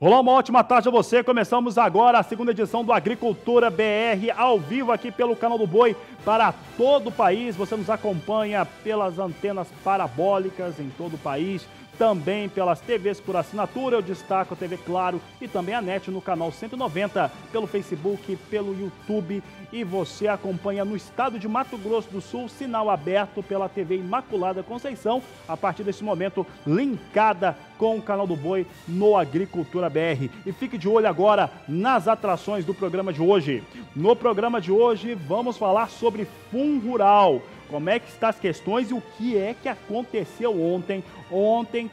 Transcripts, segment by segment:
Olá, uma ótima tarde a você. Começamos agora a segunda edição do Agricultura BR, ao vivo aqui pelo Canal do Boi para todo o país. Você nos acompanha pelas antenas parabólicas em todo o país, também pelas TVs por assinatura. Eu destaco a TV Claro e também a NET no canal 190, pelo Facebook, pelo YouTube. E você acompanha no estado de Mato Grosso do Sul, sinal aberto pela TV Imaculada Conceição, a partir desse momento linkada com o Canal do Boi no Agricultura BR. E fique de olho agora nas atrações do programa de hoje. No programa de hoje vamos falar sobre FUNRURAL. Como é que estão as questões e o que é que aconteceu ontem? Ontem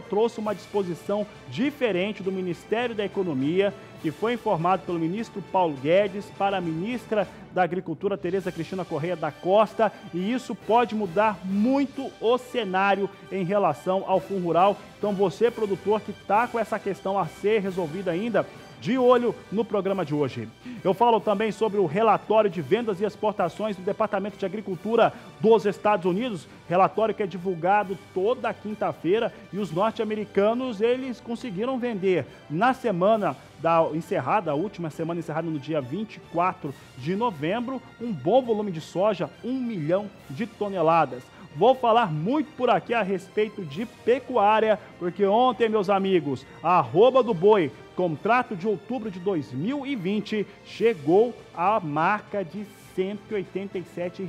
trouxe uma disposição diferente do Ministério da Economia, que foi informado pelo ministro Paulo Guedes para a ministra da Agricultura, Tereza Cristina Correia da Costa, e isso pode mudar muito o cenário em relação ao FUNRURAL. Então você, produtor, que está com essa questão a ser resolvida ainda, de olho no programa de hoje. Eu falo também sobre o relatório de vendas e exportações do Departamento de Agricultura dos Estados Unidos, relatório que é divulgado toda quinta-feira, e os norte-americanos, eles conseguiram vender na semana a última semana encerrada no dia 24 de novembro, um bom volume de soja, 1 milhão de toneladas. Vou falar muito por aqui a respeito de pecuária, porque ontem, meus amigos, a arroba do boi, contrato de outubro de 2020, chegou à marca de R$ 187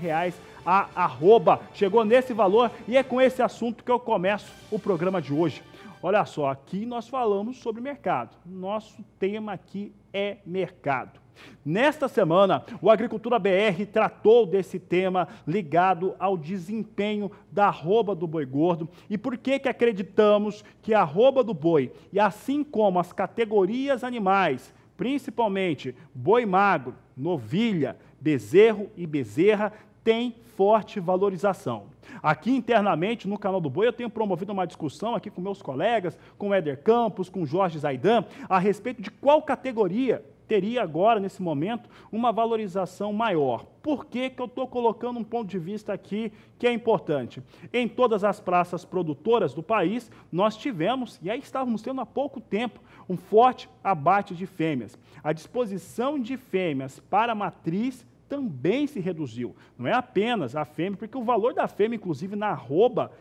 a arroba. Chegou nesse valor e é com esse assunto que eu começo o programa de hoje. Olha só, aqui nós falamos sobre mercado. Nosso tema aqui é mercado. Nesta semana, o Agricultura BR tratou desse tema ligado ao desempenho da arroba do boi gordo. E por que acreditamos que a arroba do boi, e assim como as categorias animais, principalmente boi magro, novilha, bezerro e bezerra, tem forte valorização. Aqui internamente no Canal do Boi eu tenho promovido uma discussão aqui com meus colegas, com o Éder Campos, com o Jorge Zaidan, a respeito de qual categoria teria agora, nesse momento, uma valorização maior. Por que eu estou colocando um ponto de vista aqui que é importante? Em todas as praças produtoras do país, nós tivemos, e aí estávamos tendo há pouco tempo, um forte abate de fêmeas. A disposição de fêmeas para a matriz também se reduziu. Não é apenas a fêmea, porque o valor da fêmea, inclusive na arroba,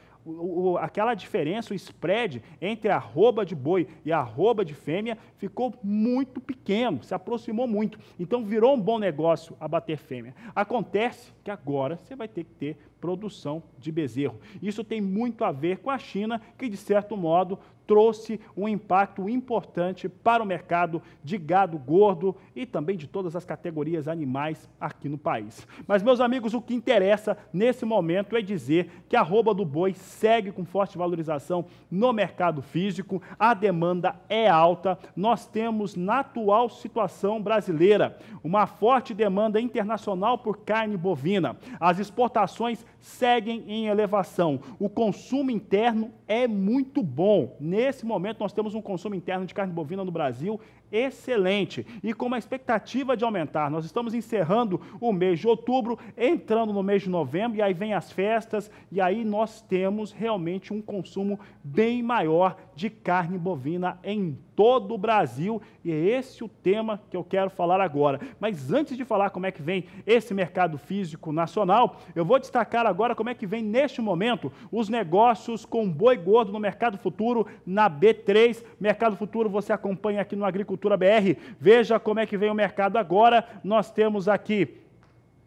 aquela diferença, o spread entre a arroba de boi e a arroba de fêmea ficou muito pequeno, se aproximou muito. Então virou um bom negócio abater fêmea. Acontece que agora você vai ter que ter produção de bezerro. Isso tem muito a ver com a China, que de certo modo trouxe um impacto importante para o mercado de gado gordo e também de todas as categorias animais aqui no país. Mas, meus amigos, o que interessa nesse momento é dizer que a arroba do boi segue com forte valorização no mercado físico, a demanda é alta, nós temos na atual situação brasileira uma forte demanda internacional por carne bovina, as exportações seguem em elevação, o consumo interno é muito bom. Nesse momento, nós temos um consumo interno de carne bovina no Brasil excelente e com uma expectativa de aumentar. Nós estamos encerrando o mês de outubro, entrando no mês de novembro, e aí vem as festas, e aí nós temos realmente um consumo bem maior de carne bovina em todo o Brasil, e é esse o tema que eu quero falar agora. Mas antes de falar como é que vem esse mercado físico nacional, eu vou destacar agora como é que vem neste momento os negócios com boi gordo no mercado futuro, na B3. Mercado futuro você acompanha aqui no Agricultura BR. Veja como é que vem o mercado agora. Nós temos aqui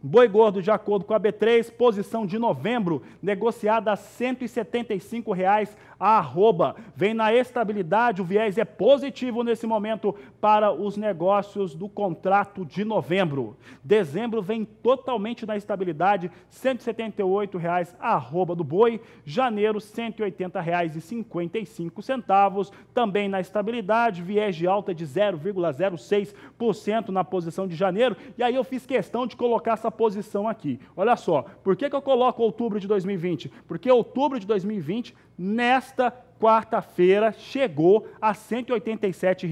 boi gordo, de acordo com a B3, posição de novembro, negociada a R$ 175 a arroba. Vem na estabilidade, o viés é positivo nesse momento para os negócios do contrato de novembro. Dezembro vem totalmente na estabilidade, R$ 178 a arroba do boi. Janeiro, R$ 180,55, também na estabilidade, viés de alta de 0,06% na posição de janeiro. E aí eu fiz questão de colocar essa posição aqui. Olha só, por que eu coloco outubro de 2020? Porque outubro de 2020, nesta quarta-feira, chegou a R$ 187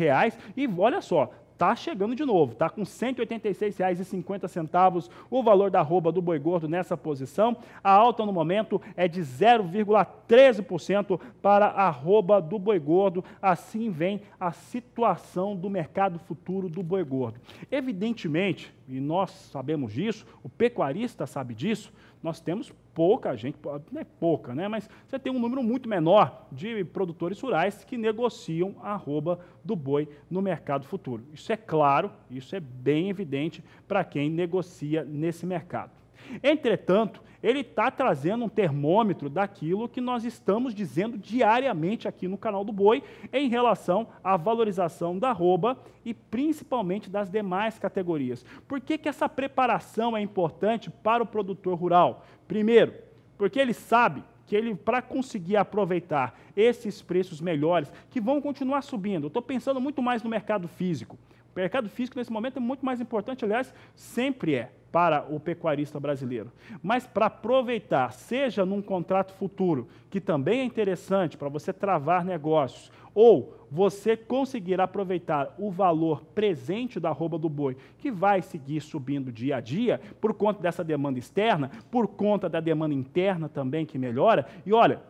e olha só, tá chegando de novo, tá com R$ 186,50 o valor da arroba do boi gordo nessa posição. A alta no momento é de 0,13% para a arroba do boi gordo. Assim vem a situação do mercado futuro do boi gordo. Evidentemente, e nós sabemos disso, o pecuarista sabe disso, nós temos pouca gente, não é pouca, né? Mas você tem um número muito menor de produtores rurais que negociam a arroba do boi no mercado futuro. Isso é claro, isso é bem evidente para quem negocia nesse mercado. Entretanto, ele está trazendo um termômetro daquilo que nós estamos dizendo diariamente aqui no canal do Boi em relação à valorização da arroba e principalmente das demais categorias. Por que que essa preparação é importante para o produtor rural? Primeiro, porque ele sabe que ele, para conseguir aproveitar esses preços melhores, que vão continuar subindo, eu estou pensando muito mais no mercado físico. O mercado físico, nesse momento, é muito mais importante, aliás, sempre é para o pecuarista brasileiro. Mas para aproveitar, seja num contrato futuro, que também é interessante para você travar negócios, ou você conseguir aproveitar o valor presente da arroba do boi, que vai seguir subindo dia a dia, por conta dessa demanda externa, por conta da demanda interna também que melhora, e olha,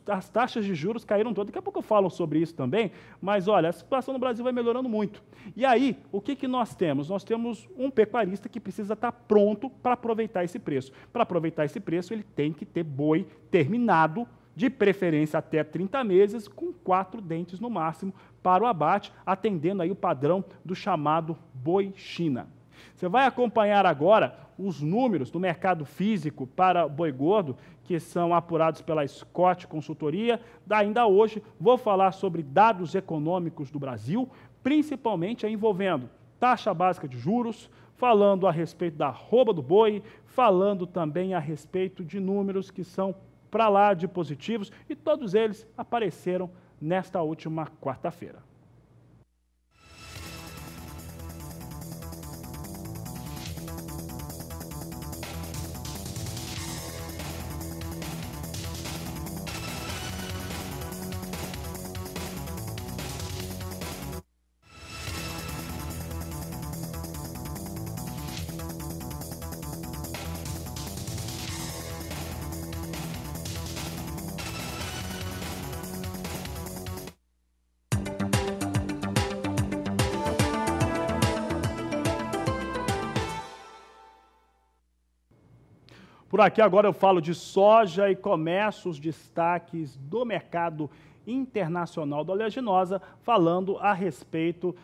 as taxas de juros caíram todas. Daqui a pouco eu falo sobre isso também, mas olha, a situação no Brasil vai melhorando muito. E aí, o que que nós temos? Nós temos um pecuarista que precisa estar pronto para aproveitar esse preço. Para aproveitar esse preço, ele tem que ter boi terminado, de preferência até 30 meses, com 4 dentes no máximo, para o abate, atendendo aí o padrão do chamado boi China. Você vai acompanhar agora os números do mercado físico para boi gordo, que são apurados pela Scott Consultoria. Ainda hoje vou falar sobre dados econômicos do Brasil, principalmente envolvendo taxa básica de juros, falando a respeito da arroba do boi, falando também a respeito de números que são para lá de positivos, e todos eles apareceram nesta última quarta-feira. Por aqui agora eu falo de soja e começo os destaques do mercado internacional da oleaginosa, falando a respeito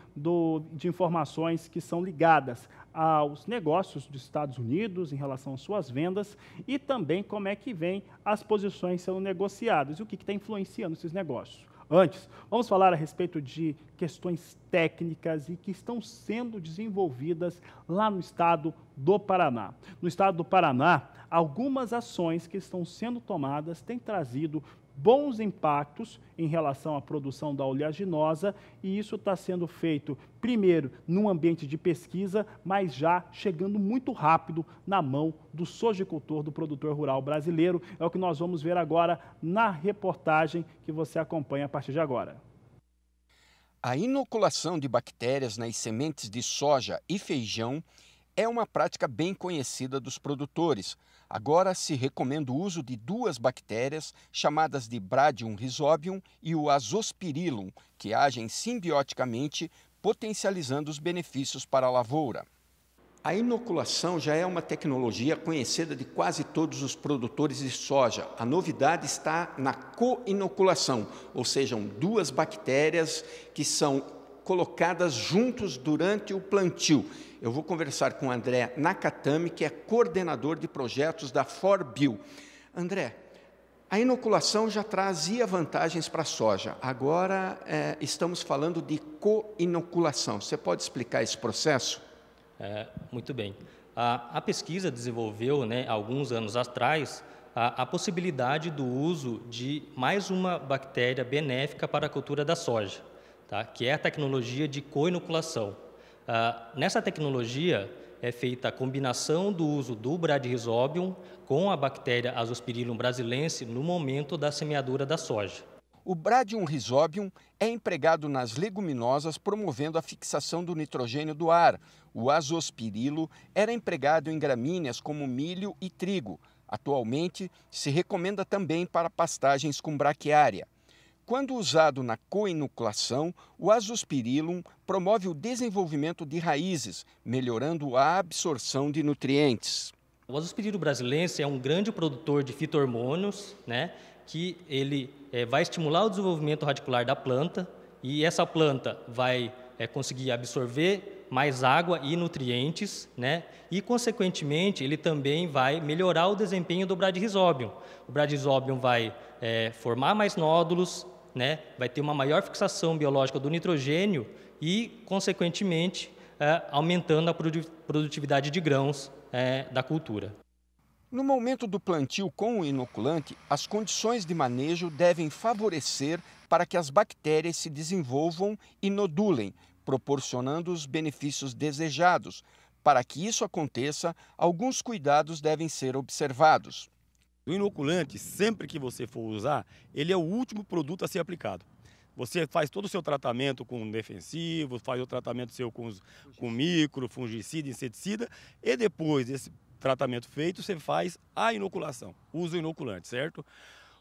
de informações que são ligadas aos negócios dos Estados Unidos em relação às suas vendas e também como é que vem as posições sendo negociadas e o que está influenciando esses negócios. Antes, vamos falar a respeito de questões técnicas e que estão sendo desenvolvidas lá no estado do Paraná. No estado do Paraná, algumas ações que estão sendo tomadas têm trazido bons impactos em relação à produção da oleaginosa, e isso está sendo feito, primeiro, num ambiente de pesquisa, mas já chegando muito rápido na mão do sojicultor, do produtor rural brasileiro. É o que nós vamos ver agora na reportagem que você acompanha a partir de agora. A inoculação de bactérias nas sementes de soja e feijão é uma prática bem conhecida dos produtores. Agora se recomenda o uso de 2 bactérias, chamadas de Bradium rhizobium e o Azospirillum, que agem simbioticamente, potencializando os benefícios para a lavoura. A inoculação já é uma tecnologia conhecida de quase todos os produtores de soja. A novidade está na co-inoculação, ou seja, 2 bactérias que são colocadas juntos durante o plantio. Eu vou conversar com o André Nakatami, que é coordenador de projetos da ForBio. André, a inoculação já trazia vantagens para a soja. Agora estamos falando de co-inoculação. Você pode explicar esse processo? Muito bem. A pesquisa desenvolveu, alguns anos atrás, a possibilidade do uso de mais uma bactéria benéfica para a cultura da soja, tá? Que é a tecnologia de co-inoculação. Nessa tecnologia é feita a combinação do uso do Bradyrhizobium com a bactéria Azospirillum brasilense no momento da semeadura da soja. O Bradium rhizobium é empregado nas leguminosas, promovendo a fixação do nitrogênio do ar. O azospirilo era empregado em gramíneas como milho e trigo. Atualmente, se recomenda também para pastagens com braquiária. Quando usado na coinoculação, o azospirillum promove o desenvolvimento de raízes, melhorando a absorção de nutrientes. O azospirilo brasilense é um grande produtor de fito-hormônios, né, que ele vai estimular o desenvolvimento radicular da planta e essa planta vai conseguir absorver mais água e nutrientes, né, e, consequentemente, ele também vai melhorar o desempenho do Bradyrhizobium. O Bradyrhizobium vai formar mais nódulos, né, vai ter uma maior fixação biológica do nitrogênio e, consequentemente, aumentando a produtividade de grãos da cultura. No momento do plantio com o inoculante, as condições de manejo devem favorecer para que as bactérias se desenvolvam e nodulem, proporcionando os benefícios desejados. Para que isso aconteça, alguns cuidados devem ser observados. O inoculante, sempre que você for usar, ele é o último produto a ser aplicado. Você faz todo o seu tratamento com defensivo, faz o tratamento seu com micro, fungicida, inseticida, e depois desse tratamento feito, você faz a inoculação, usa o inoculante, certo?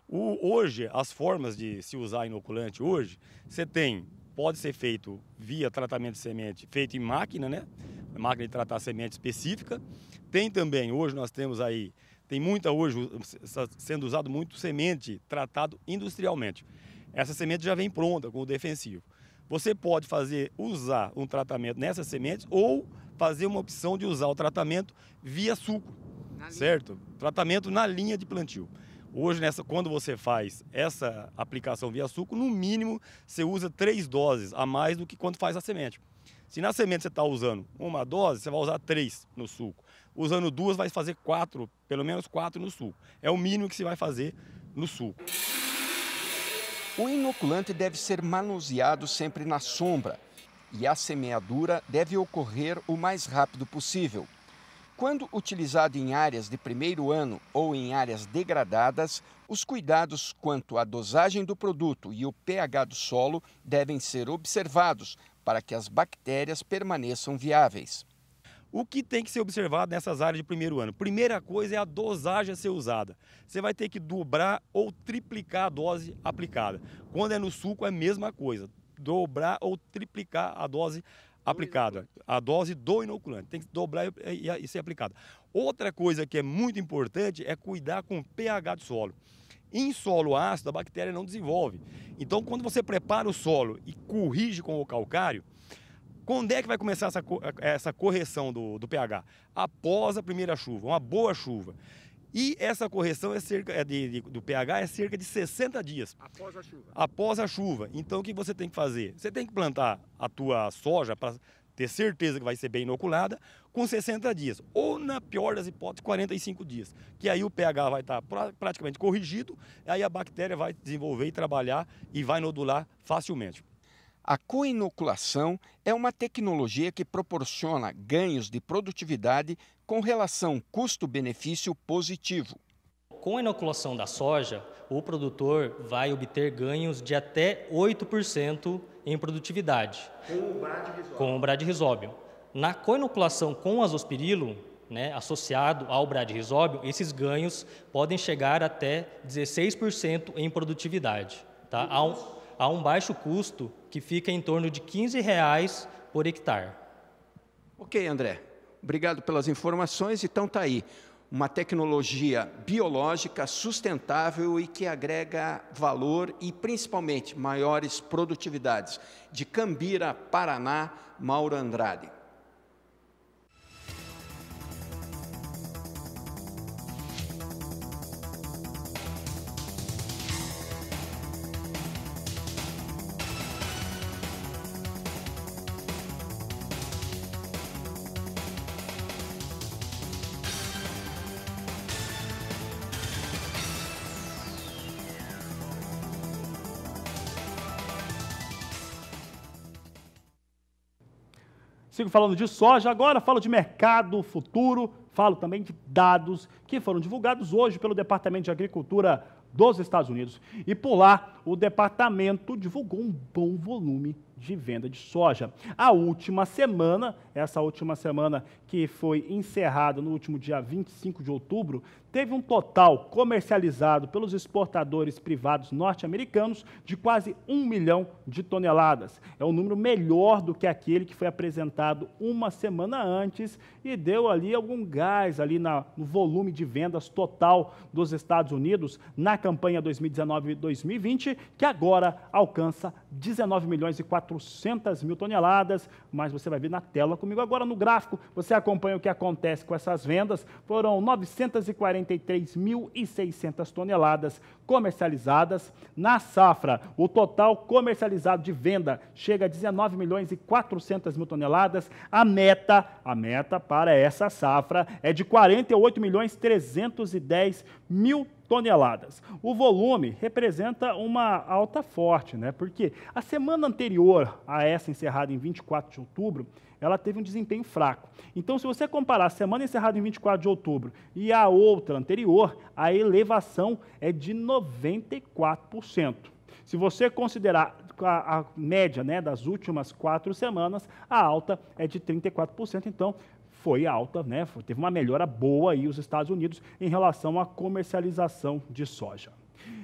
Hoje, as formas de se usar inoculante hoje, pode ser feito via tratamento de semente, feito em máquina, né? Máquina de tratar semente específica. Tem também, hoje nós temos aí, tem muita hoje sendo usado muito semente tratado industrialmente. Essa semente já vem pronta com o defensivo. Você pode usar um tratamento nessas sementes ou fazer uma opção de usar o tratamento via suco, certo? Tratamento na linha de plantio. Hoje, quando você faz essa aplicação via suco, no mínimo você usa 3 doses a mais do que quando faz a semente. Se na semente você está usando uma dose, você vai usar 3 no suco. Usando 2, vai fazer 4, pelo menos 4 no suco. É o mínimo que você vai fazer no suco. O inoculante deve ser manuseado sempre na sombra e a semeadura deve ocorrer o mais rápido possível. Quando utilizado em áreas de primeiro ano ou em áreas degradadas, os cuidados quanto à dosagem do produto e o pH do solo devem ser observados para que as bactérias permaneçam viáveis. O que tem que ser observado nessas áreas de primeiro ano? Primeira coisa é a dosagem a ser usada. Você vai ter que dobrar ou triplicar a dose aplicada. Quando é no suco é a mesma coisa, dobrar ou triplicar a dose aplicada, a dose do inoculante, tem que dobrar e ser aplicada. Outra coisa que é muito importante é cuidar com o pH do solo. Em solo ácido, a bactéria não desenvolve. Então, quando você prepara o solo e corrige com o calcário, quando é que vai começar essa correção do pH? Após a primeira chuva, uma boa chuva. E essa correção do pH é cerca de 60 dias. Após a chuva? Após a chuva. Então, o que você tem que fazer? Você tem que plantar a tua soja para ter certeza que vai ser bem inoculada com 60 dias. Ou, na pior das hipóteses, 45 dias. Que aí o pH vai estar praticamente corrigido, e aí a bactéria vai desenvolver e trabalhar e vai nodular facilmente. A coinoculação é uma tecnologia que proporciona ganhos de produtividade com relação custo-benefício positivo. Com a inoculação da soja, o produtor vai obter ganhos de até 8% em produtividade. Com o Bradyrhizobium. Na coinoculação com o azospirillum, né, associado ao Bradyrhizobium, esses ganhos podem chegar até 16% em produtividade. Tá? Há um baixo custo que fica em torno de R$ 15 por hectare. Ok, André. Obrigado pelas informações. Então está aí, uma tecnologia biológica sustentável e que agrega valor e, principalmente, maiores produtividades. De Cambira, Paraná, Mauro Andrade. Sigo falando de soja, agora falo de mercado futuro, falo também de dados que foram divulgados hoje pelo Departamento de Agricultura dos Estados Unidos. E por lá, o departamento divulgou um bom volume de venda de soja. A última semana, essa última semana que foi encerrada no último dia 25 de outubro, teve um total comercializado pelos exportadores privados norte-americanos de quase 1 milhão de toneladas. É um número melhor do que aquele que foi apresentado uma semana antes e deu ali algum gás ali no volume de vendas total dos Estados Unidos na campanha 2019-2020, que agora alcança 19 milhões e 400 mil toneladas, mas você vai ver na tela comigo agora no gráfico, você acompanha o que acontece com essas vendas. Foram 943.600 toneladas comercializadas. Na safra, o total comercializado de venda chega a 19 milhões e 400 mil toneladas. A meta para essa safra é de 48 milhões 310 mil toneladas. O volume representa uma alta forte, né? Porque a semana anterior a essa encerrada em 24 de outubro, ela teve um desempenho fraco. Então, se você comparar a semana encerrada em 24 de outubro e a outra anterior, a elevação é de 94%. Se você considerar a média, né, das últimas 4 semanas, a alta é de 34%. Então, foi alta, né? Teve uma melhora boa aí os Estados Unidos em relação à comercialização de soja.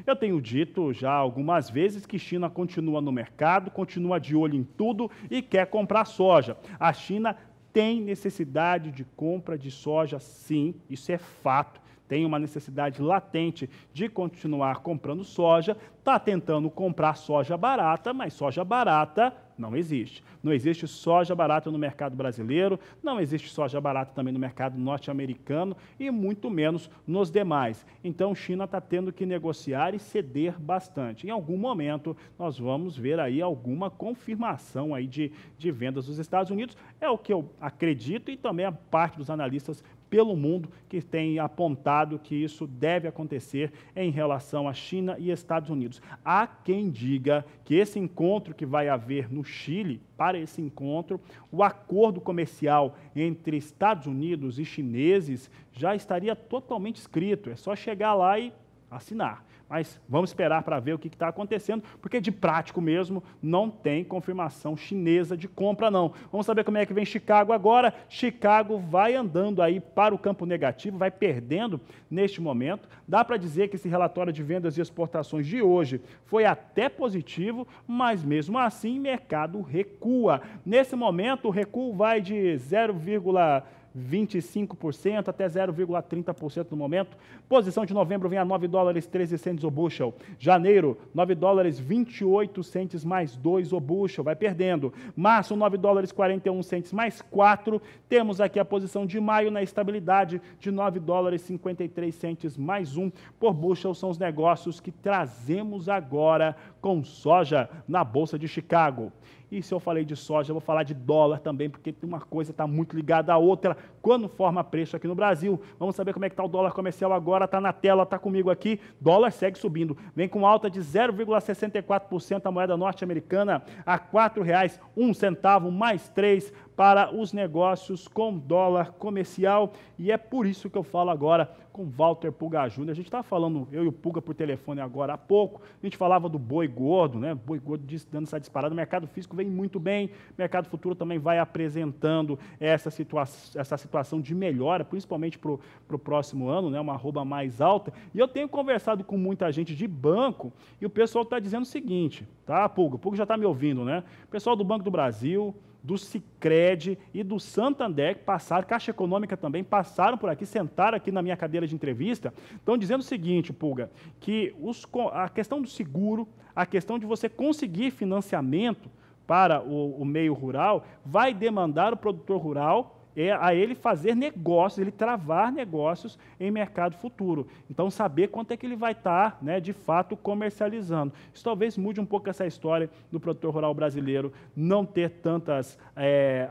Eu tenho dito já algumas vezes que China continua no mercado, continua de olho em tudo e quer comprar soja. A China tem necessidade de compra de soja, sim, isso é fato. Tem uma necessidade latente de continuar comprando soja, está tentando comprar soja barata, mas soja barata não existe. Não existe soja barata no mercado brasileiro, não existe soja barata também no mercado norte-americano e muito menos nos demais. Então, China está tendo que negociar e ceder bastante. Em algum momento, nós vamos ver aí alguma confirmação aí de vendas dos Estados Unidos. É o que eu acredito e também a parte dos analistas pelo mundo que tem apontado que isso deve acontecer em relação à China e Estados Unidos. Há quem diga que esse encontro que vai haver no Chile, para esse encontro, o acordo comercial entre Estados Unidos e chineses já estaria totalmente escrito, é só chegar lá e assinar. Mas vamos esperar para ver o que está acontecendo, porque de prático mesmo não tem confirmação chinesa de compra, não. Vamos saber como é que vem Chicago agora. Chicago vai andando aí para o campo negativo, vai perdendo neste momento. Dá para dizer que esse relatório de vendas e exportações de hoje foi até positivo, mas mesmo assim o mercado recua. Nesse momento o recuo vai de 0,25% até 0,30% no momento. Posição de novembro vem a 9 dólares 13 centes o bushel. Janeiro, 9 dólares 28 centes mais 2 o bushel, vai perdendo. Março, 9 dólares 41 centes mais 4. Temos aqui a posição de maio na estabilidade de 9 dólares 53 centes mais 1 por bushel. São os negócios que trazemos agora com soja na Bolsa de Chicago. E se eu falei de soja, eu vou falar de dólar também, porque uma coisa está muito ligada à outra quando forma preço aqui no Brasil. Vamos saber como é que está o dólar comercial agora, está na tela, está comigo aqui. Dólar segue subindo, vem com alta de 0,64% a moeda norte-americana a R$ 4,01 mais 3 para os negócios com dólar comercial. E é por isso que eu falo agora com Walter Pulga Júnior. A gente estava falando, eu e o Pulga, por telefone agora há pouco, a gente falava do boi gordo, né? Boi gordo dando essa disparada. O mercado físico vem muito bem, o mercado futuro também vai apresentando essa situação de melhora, principalmente para o próximo ano, né? Uma arroba mais alta. E eu tenho conversado com muita gente de banco e o pessoal está dizendo o seguinte, tá, Pulga? O Pulga já está me ouvindo, né? O pessoal do Banco do Brasil, do Sicredi e do Santander, que passaram, Caixa Econômica também, passaram por aqui, sentaram aqui na minha cadeira de entrevista, estão dizendo o seguinte, Pulga, que a questão do seguro, a questão de você conseguir financiamento para o meio rural, vai demandar o produtor rural a ele fazer negócios, ele travar negócios em mercado futuro. Então, saber quanto é que ele vai estar, né, de fato, comercializando. Isso talvez mude um pouco essa história do produtor rural brasileiro não ter tantas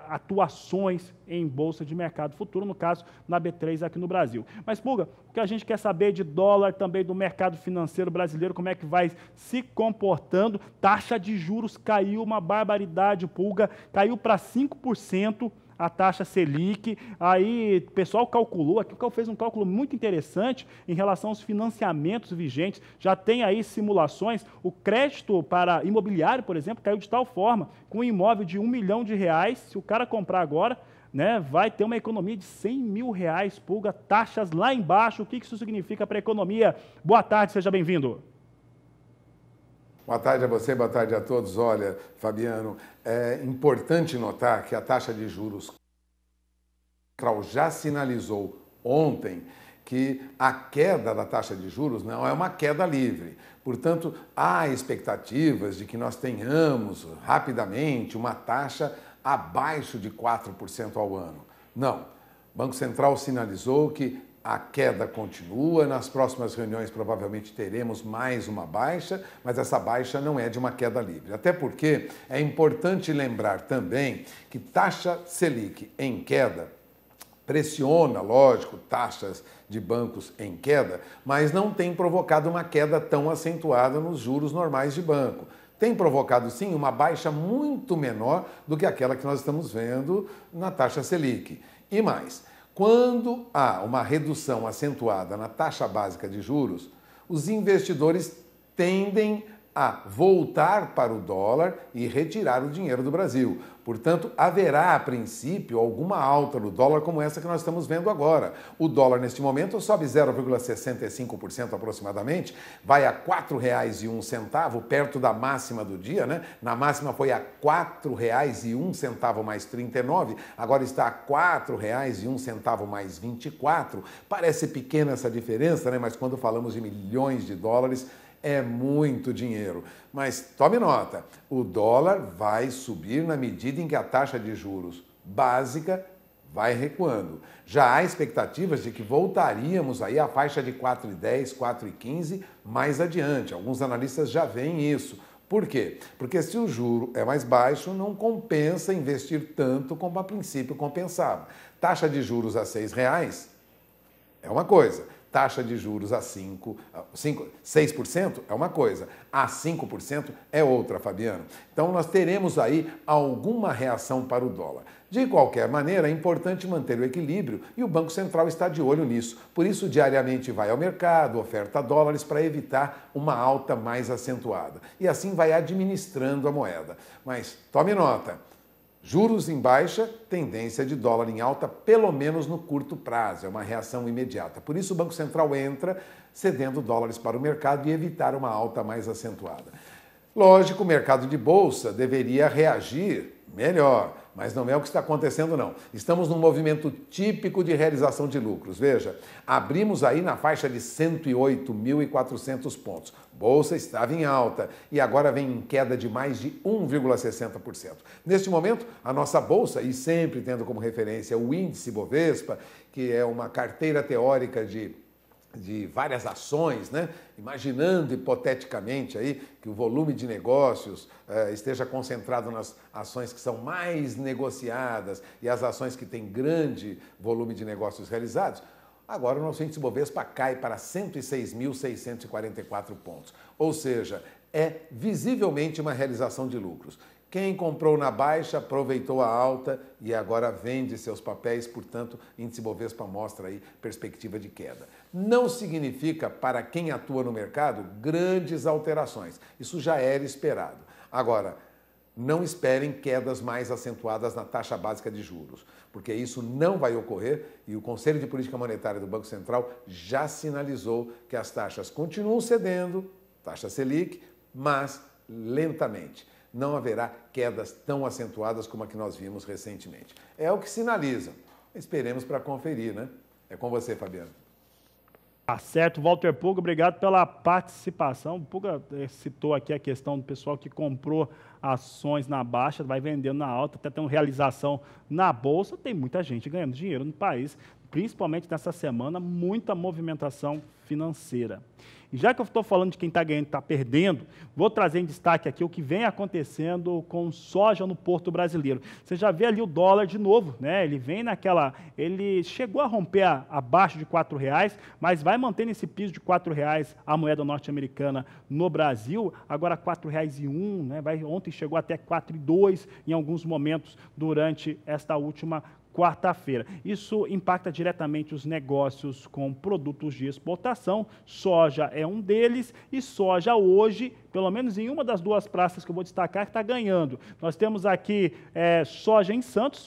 atuações em bolsa de mercado futuro, no caso, na B3 aqui no Brasil. Mas, Pulga, o que a gente quer saber de dólar, também do mercado financeiro brasileiro, como é que vai se comportando. Taxa de juros caiu uma barbaridade, Pulga, caiu para 5%, a taxa Selic. Aí o pessoal calculou, aqui o Cau fez um cálculo muito interessante em relação aos financiamentos vigentes. Já tem aí simulações, o crédito para imobiliário, por exemplo, caiu de tal forma, com um imóvel de R$1 milhão, se o cara comprar agora, né, vai ter uma economia de R$100 mil, pulga, taxas lá embaixo. O que isso significa para a economia? Boa tarde, seja bem-vindo. Boa tarde a você, boa tarde a todos. Olha, Fabiano, é importante notar que a taxa de juros já sinalizou ontem que a queda da taxa de juros não é uma queda livre. Portanto, há expectativas de que nós tenhamos rapidamente uma taxa abaixo de 4% ao ano. Não. O Banco Central sinalizou que a queda continua, nas próximas reuniões provavelmente teremos mais uma baixa, mas essa baixa não é de uma queda livre. Até porque é importante lembrar também que taxa Selic em queda pressiona, lógico, taxas de bancos em queda, mas não tem provocado uma queda tão acentuada nos juros normais de banco. Tem provocado, sim, uma baixa muito menor do que aquela que nós estamos vendo na taxa Selic. E mais, quando há uma redução acentuada na taxa básica de juros, os investidores tendem a voltar para o dólar e retirar o dinheiro do Brasil. Portanto, haverá, a princípio, alguma alta no dólar como essa que nós estamos vendo agora. O dólar, neste momento, sobe 0,65% aproximadamente, vai a R$ 4,01, perto da máxima do dia, né? Na máxima foi a R$ 4,01 mais 39, agora está a R$ 4,01 mais 24. Parece pequena essa diferença, né? Mas quando falamos de milhões de dólares, é muito dinheiro. Mas tome nota, o dólar vai subir na medida em que a taxa de juros básica vai recuando. Já há expectativas de que voltaríamos aí à faixa de 4,10, 4,15 mais adiante. Alguns analistas já veem isso. Por quê? Porque se o juro é mais baixo, não compensa investir tanto como a princípio compensava. Taxa de juros a R$6 é uma coisa. Taxa de juros a 6% é uma coisa, a 5% é outra, Fabiano. Então nós teremos aí alguma reação para o dólar. De qualquer maneira, é importante manter o equilíbrio e o Banco Central está de olho nisso. Por isso, diariamente vai ao mercado, oferta dólares para evitar uma alta mais acentuada. E assim vai administrando a moeda. Mas tome nota. Juros em baixa, tendência de dólar em alta, pelo menos no curto prazo, é uma reação imediata. Por isso o Banco Central entra cedendo dólares para o mercado e evitar uma alta mais acentuada. Lógico, o mercado de bolsa deveria reagir melhor, mas não é o que está acontecendo não. Estamos num movimento típico de realização de lucros. Veja, abrimos aí na faixa de 108.400 pontos. Bolsa estava em alta e agora vem em queda de mais de 1,60%. Neste momento, a nossa bolsa, e sempre tendo como referência o índice Bovespa, que é uma carteira teórica de várias ações, né? Imaginando hipoteticamente aí que o volume de negócios esteja concentrado nas ações que são mais negociadas e as ações que têm grande volume de negócios realizados. Agora o nosso índice Bovespa cai para 106.644 pontos, ou seja, é visivelmente uma realização de lucros. Quem comprou na baixa aproveitou a alta e agora vende seus papéis, portanto, índice Bovespa mostra aí perspectiva de queda. Não significa, para quem atua no mercado, grandes alterações. Isso já era esperado. Agora, não esperem quedas mais acentuadas na taxa básica de juros, porque isso não vai ocorrer e o Conselho de Política Monetária do Banco Central já sinalizou que as taxas continuam cedendo, taxa Selic, mas lentamente. Não haverá quedas tão acentuadas como a que nós vimos recentemente. É o que sinalizam. Esperemos para conferir, né? É com você, Fabiano. Tá certo, Walter Pulga, obrigado pela participação. O Pulga citou aqui a questão do pessoal que comprou ações na baixa, vai vendendo na alta, até tem uma realização na Bolsa. Tem muita gente ganhando dinheiro no país, principalmente nessa semana, muita movimentação financeira. E já que eu estou falando de quem está ganhando e está perdendo, vou trazer em destaque aqui o que vem acontecendo com soja no Porto Brasileiro. Você já vê ali o dólar de novo, né? Ele chegou a romper abaixo de R$4, mas vai mantendo esse piso de R$4 a moeda norte-americana no Brasil, agora R$4,01, né? Ontem chegou até R$4,02 em alguns momentos durante esta última quarta-feira. Isso impacta diretamente os negócios com produtos de exportação. Soja é um deles e soja hoje, pelo menos em uma das duas praças que eu vou destacar, está ganhando. Nós temos aqui soja em Santos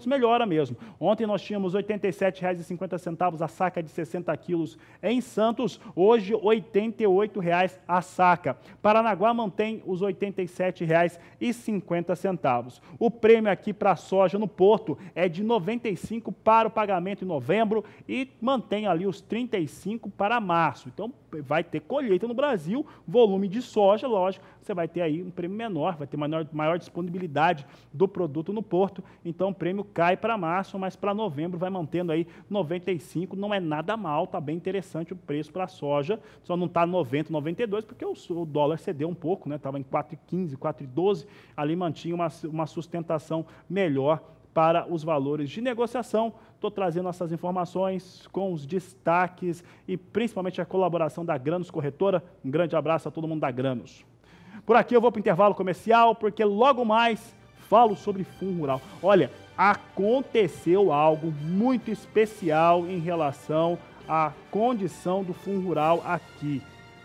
melhora mesmo. Ontem nós tínhamos R$ 87,50 a saca de 60 quilos em Santos, hoje R$ 88,00 a saca. Paranaguá mantém os R$ 87,50. O prêmio aqui para a soja no Porto é de 95 para o pagamento em novembro e mantém ali os 35 para março. Então, vai ter colheita no Brasil, volume de soja, lógico, você vai ter aí um prêmio menor, vai ter maior disponibilidade do produto no Porto, então o prêmio cai para março, mas para novembro vai mantendo aí 95, não é nada mal, está bem interessante o preço para a soja, só não está 90, 92, porque o dólar cedeu um pouco, né? Estava em 4,15, 4,12, ali mantinha uma sustentação melhor para os valores de negociação. Estou trazendo essas informações com os destaques e principalmente a colaboração da Granos Corretora. Um grande abraço a todo mundo da Granos. Por aqui eu vou para o intervalo comercial, porque logo mais falo sobre Fundo Rural. Olha, aconteceu algo muito especial em relação à condição do Fundo Rural aqui.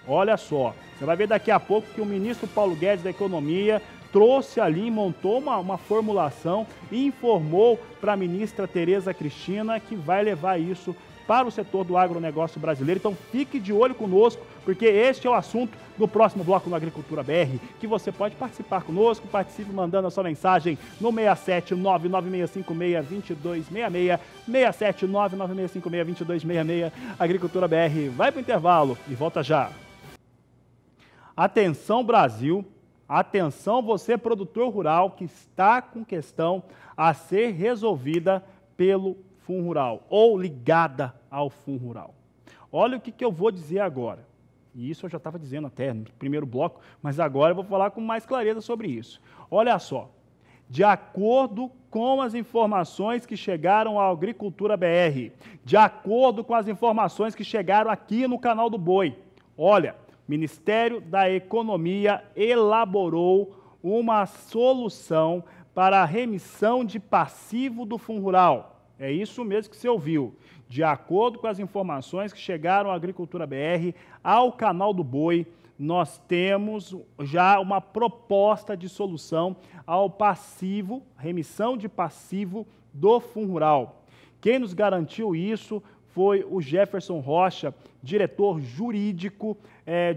Olha só, você vai ver daqui a pouco que o ministro Paulo Guedes da Economia trouxe ali, montou uma formulação e informou para a ministra Tereza Cristina que vai levar isso para o setor do agronegócio brasileiro. Então fique de olho conosco, porque este é o assunto do próximo bloco no Agricultura BR, que você pode participar conosco, participe mandando a sua mensagem no 67996562266, 67996562266. Agricultura BR vai para o intervalo e volta já. Atenção, Brasil! Atenção, você produtor rural que está com questão a ser resolvida pelo Fundo Rural ou ligada ao Fundo Rural. Olha o que eu vou dizer agora. E isso eu já estava dizendo até no primeiro bloco, mas agora eu vou falar com mais clareza sobre isso. Olha só, de acordo com as informações que chegaram à Agricultura BR, de acordo com as informações que chegaram aqui no canal do Boi, olha, Ministério da Economia elaborou uma solução para a remissão de passivo do Fundo Rural. É isso mesmo que você ouviu. De acordo com as informações que chegaram à Agricultura BR, ao canal do Boi, nós temos já uma proposta de solução ao passivo, remissão de passivo do Fundo Rural. Quem nos garantiu isso foi o Jefferson Rocha, diretor jurídico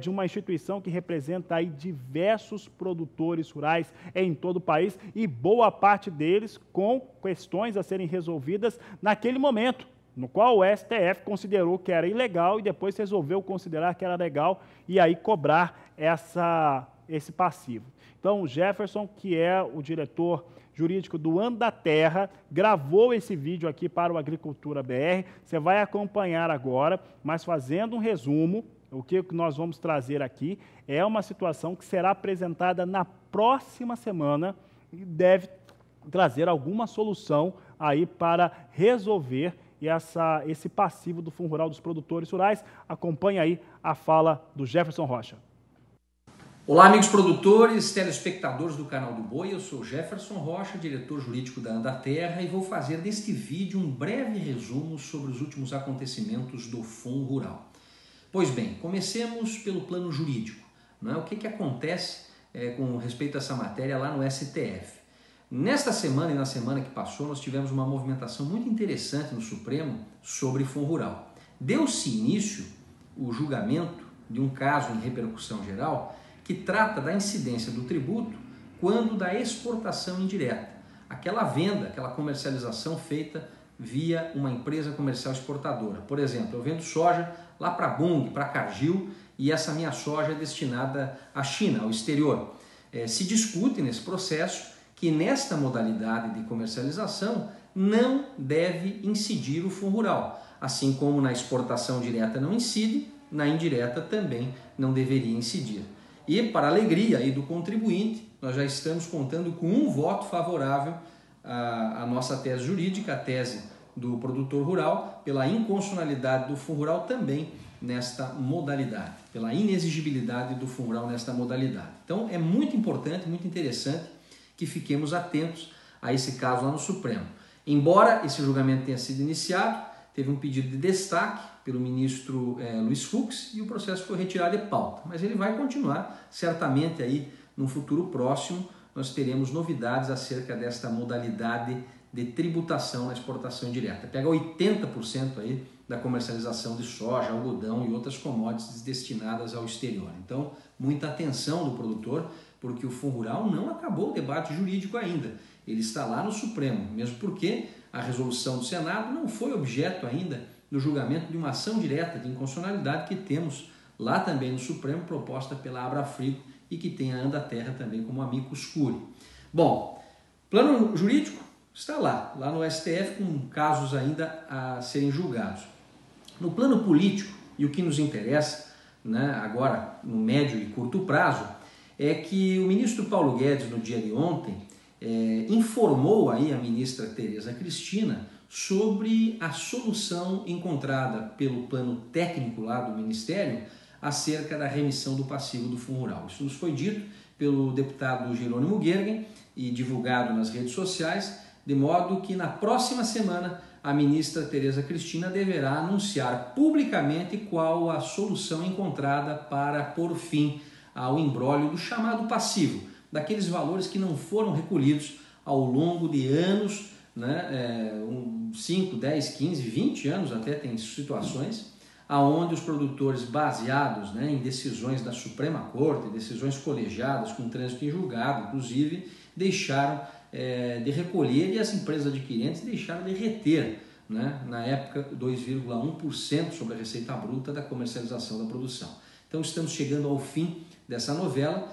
de uma instituição que representa aí diversos produtores rurais em todo o país e boa parte deles com questões a serem resolvidas naquele momento, no qual o STF considerou que era ilegal e depois resolveu considerar que era legal e aí cobrar esse passivo. Então, o Jefferson, que é o diretor jurídico do Andaterra, gravou esse vídeo aqui para o Agricultura BR. Você vai acompanhar agora, mas fazendo um resumo, o que nós vamos trazer aqui é uma situação que será apresentada na próxima semana e deve trazer alguma solução aí para resolver esse passivo do Fundo Rural dos produtores rurais. Acompanhe aí a fala do Jefferson Rocha. Olá, amigos produtores, telespectadores do canal do Boi, eu sou Jefferson Rocha, diretor jurídico da Andaterra e vou fazer neste vídeo um breve resumo sobre os últimos acontecimentos do Fundo Rural. Pois bem, comecemos pelo plano jurídico. O que acontece com respeito a essa matéria lá no STF? Nesta semana e na semana que passou, nós tivemos uma movimentação muito interessante no Supremo sobre Fundo Rural. Deu-se início o julgamento de um caso em repercussão geral que trata da incidência do tributo quando da exportação indireta, aquela venda, aquela comercialização feita via uma empresa comercial exportadora. Por exemplo, eu vendo soja lá para Bunge, para Cargill, e essa minha soja é destinada à China, ao exterior. Se discute nesse processo que nesta modalidade de comercialização não deve incidir o Fundo Rural. Assim como na exportação direta não incide, na indireta também não deveria incidir. E, para a alegria aí do contribuinte, nós já estamos contando com um voto favorável à nossa tese jurídica, a tese do produtor rural, pela inconstitucionalidade do Fundo Rural também nesta modalidade, pela inexigibilidade do Fundo Rural nesta modalidade. Então, é muito importante, muito interessante que fiquemos atentos a esse caso lá no Supremo. Embora esse julgamento tenha sido iniciado, teve um pedido de destaque pelo ministro Luiz Fux e o processo foi retirado de pauta. Mas ele vai continuar, certamente aí no futuro próximo nós teremos novidades acerca desta modalidade de tributação na exportação indireta. Pega 80% aí da comercialização de soja, algodão e outras commodities destinadas ao exterior. Então, muita atenção do produtor, porque o Fundo Rural não acabou o debate jurídico ainda. Ele está lá no Supremo, mesmo porque a resolução do Senado não foi objeto ainda do julgamento de uma ação direta de inconstitucionalidade que temos lá também no Supremo, proposta pela Abrafrico e que tem a Andaterra também como amicus curiae. Bom, plano jurídico está lá no STF com casos ainda a serem julgados. No plano político, e o que nos interessa, né, agora no médio e curto prazo, é que o ministro Paulo Guedes, no dia de ontem, informou aí a ministra Tereza Cristina sobre a solução encontrada pelo plano técnico lá do Ministério acerca da remissão do passivo do Fundo Rural. Isso nos foi dito pelo deputado Jerônimo Gergen e divulgado nas redes sociais, de modo que na próxima semana a ministra Tereza Cristina deverá anunciar publicamente qual a solução encontrada para pôr fim ao imbróglio do chamado passivo, daqueles valores que não foram recolhidos ao longo de anos, né, 5, 10, 15, 20 anos até tem situações, aonde os produtores baseados, né, em decisões da Suprema Corte, decisões colegiadas com trânsito em julgado, inclusive, deixaram de recolher e as empresas adquirentes deixaram de reter, né, na época 2,1% sobre a receita bruta da comercialização da produção. Então estamos chegando ao fim dessa novela.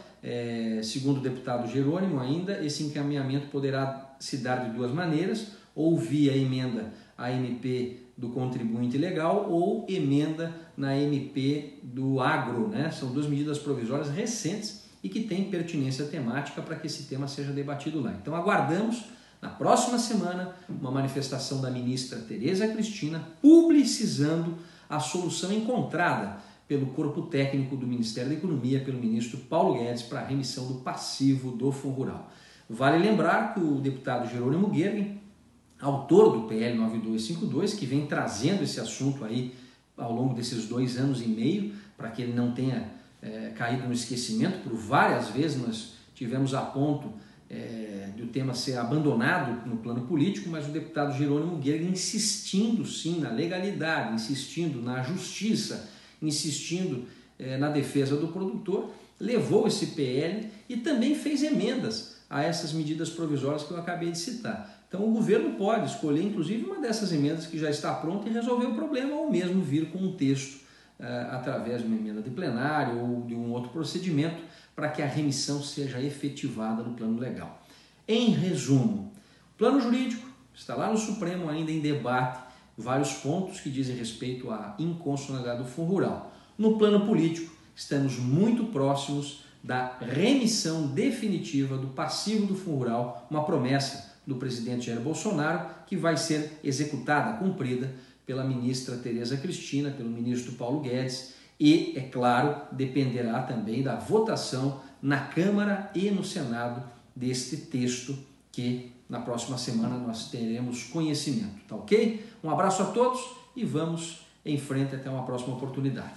Segundo o deputado Jerônimo ainda, esse encaminhamento poderá se dar de duas maneiras, ou via emenda à MP do contribuinte legal ou emenda na MP do agro, né? São duas medidas provisórias recentes e que têm pertinência temática para que esse tema seja debatido lá. Então aguardamos na próxima semana uma manifestação da ministra Tereza Cristina publicizando a solução encontrada pelo corpo técnico do Ministério da Economia, pelo ministro Paulo Guedes, para a remissão do passivo do Fundo Rural. Vale lembrar que o deputado Jerônimo Gergen, autor do PL 9252, que vem trazendo esse assunto aí ao longo desses 2 anos e meio, para que ele não tenha caído no esquecimento, por várias vezes nós tivemos a ponto de o tema ser abandonado no plano político, mas o deputado Jerônimo Gergen insistindo sim na legalidade, insistindo na justiça, insistindo na defesa do produtor, levou esse PL e também fez emendas a essas medidas provisórias que eu acabei de citar. Então o governo pode escolher inclusive uma dessas emendas que já está pronta e resolver o problema, ou mesmo vir com um texto através de uma emenda de plenário ou de um outro procedimento para que a remissão seja efetivada no plano legal. Em resumo, o plano jurídico está lá no Supremo ainda em debate, vários pontos que dizem respeito à inconstitucionalidade do Fundo Rural. No plano político, estamos muito próximos da remissão definitiva do passivo do Fundo Rural, uma promessa do presidente Jair Bolsonaro que vai ser executada, cumprida pela ministra Tereza Cristina, pelo ministro Paulo Guedes e, é claro, dependerá também da votação na Câmara e no Senado deste texto que na próxima semana nós teremos conhecimento, tá ok? Um abraço a todos e vamos em frente até uma próxima oportunidade.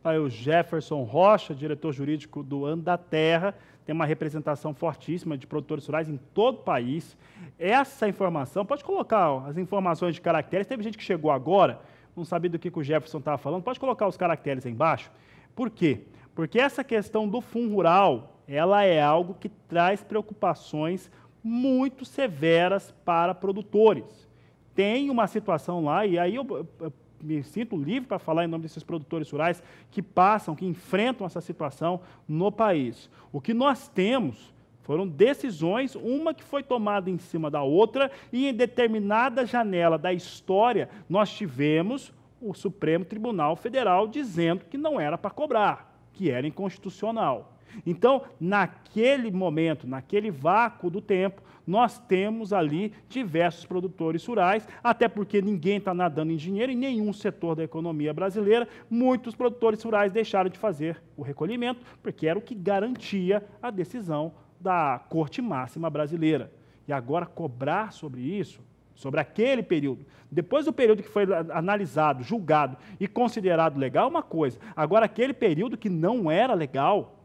Aí o Jefferson Rocha, diretor jurídico do Andaterra, tem uma representação fortíssima de produtores rurais em todo o país. Essa informação, pode colocar as informações de caracteres, teve gente que chegou agora, não sabia do que o Jefferson estava falando, pode colocar os caracteres aí embaixo. Por quê? Porque essa questão do Fundo Rural, ela é algo que traz preocupações muito severas para produtores. Tem uma situação lá, e aí eu me sinto livre para falar em nome desses produtores rurais que passam, que enfrentam essa situação no país. O que nós temos Foram decisões, uma que foi tomada em cima da outra, e em determinada janela da história, nós tivemos o Supremo Tribunal Federal dizendo que não era para cobrar, que era inconstitucional. Então, naquele momento, naquele vácuo do tempo, nós temos ali diversos produtores rurais, até porque ninguém está nadando em dinheiro em nenhum setor da economia brasileira. Muitos produtores rurais deixaram de fazer o recolhimento, porque era o que garantia a decisão da Corte Máxima Brasileira. E agora cobrar sobre isso, sobre aquele período, depois do período que foi analisado, julgado e considerado legal, uma coisa. Agora, aquele período que não era legal,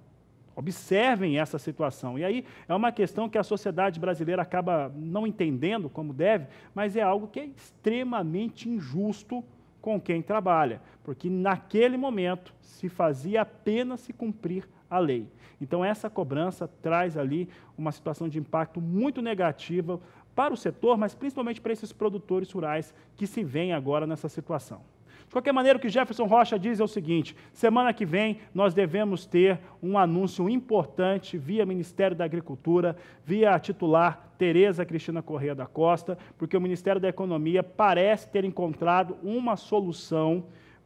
observem essa situação. E aí é uma questão que a sociedade brasileira acaba não entendendo como deve, mas é algo que é extremamente injusto com quem trabalha, porque naquele momento se fazia apenas se cumprir a lei. Então essa cobrança traz ali uma situação de impacto muito negativa para o setor, mas principalmente para esses produtores rurais que se veem agora nessa situação. De qualquer maneira, o que Jefferson Rocha diz é o seguinte: semana que vem nós devemos ter um anúncio importante via Ministério da Agricultura, via a titular Tereza Cristina Corrêa da Costa, porque o Ministério da Economia parece ter encontrado uma solução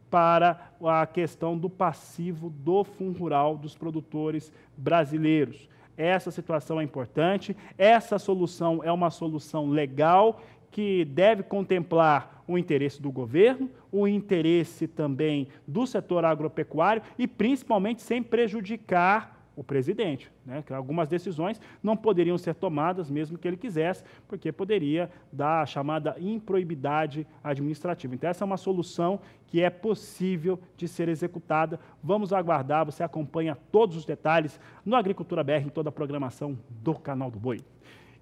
para a questão do passivo do Fundo Rural dos produtores brasileiros. Essa situação é importante, essa solução é uma solução legal que deve contemplar o interesse do governo, o interesse também do setor agropecuário e principalmente sem prejudicar o presidente, né? Que algumas decisões não poderiam ser tomadas mesmo que ele quisesse, porque poderia dar a chamada improibidade administrativa. Então essa é uma solução que é possível de ser executada. Vamos aguardar, você acompanha todos os detalhes no Agricultura BR, em toda a programação do Canal do Boi.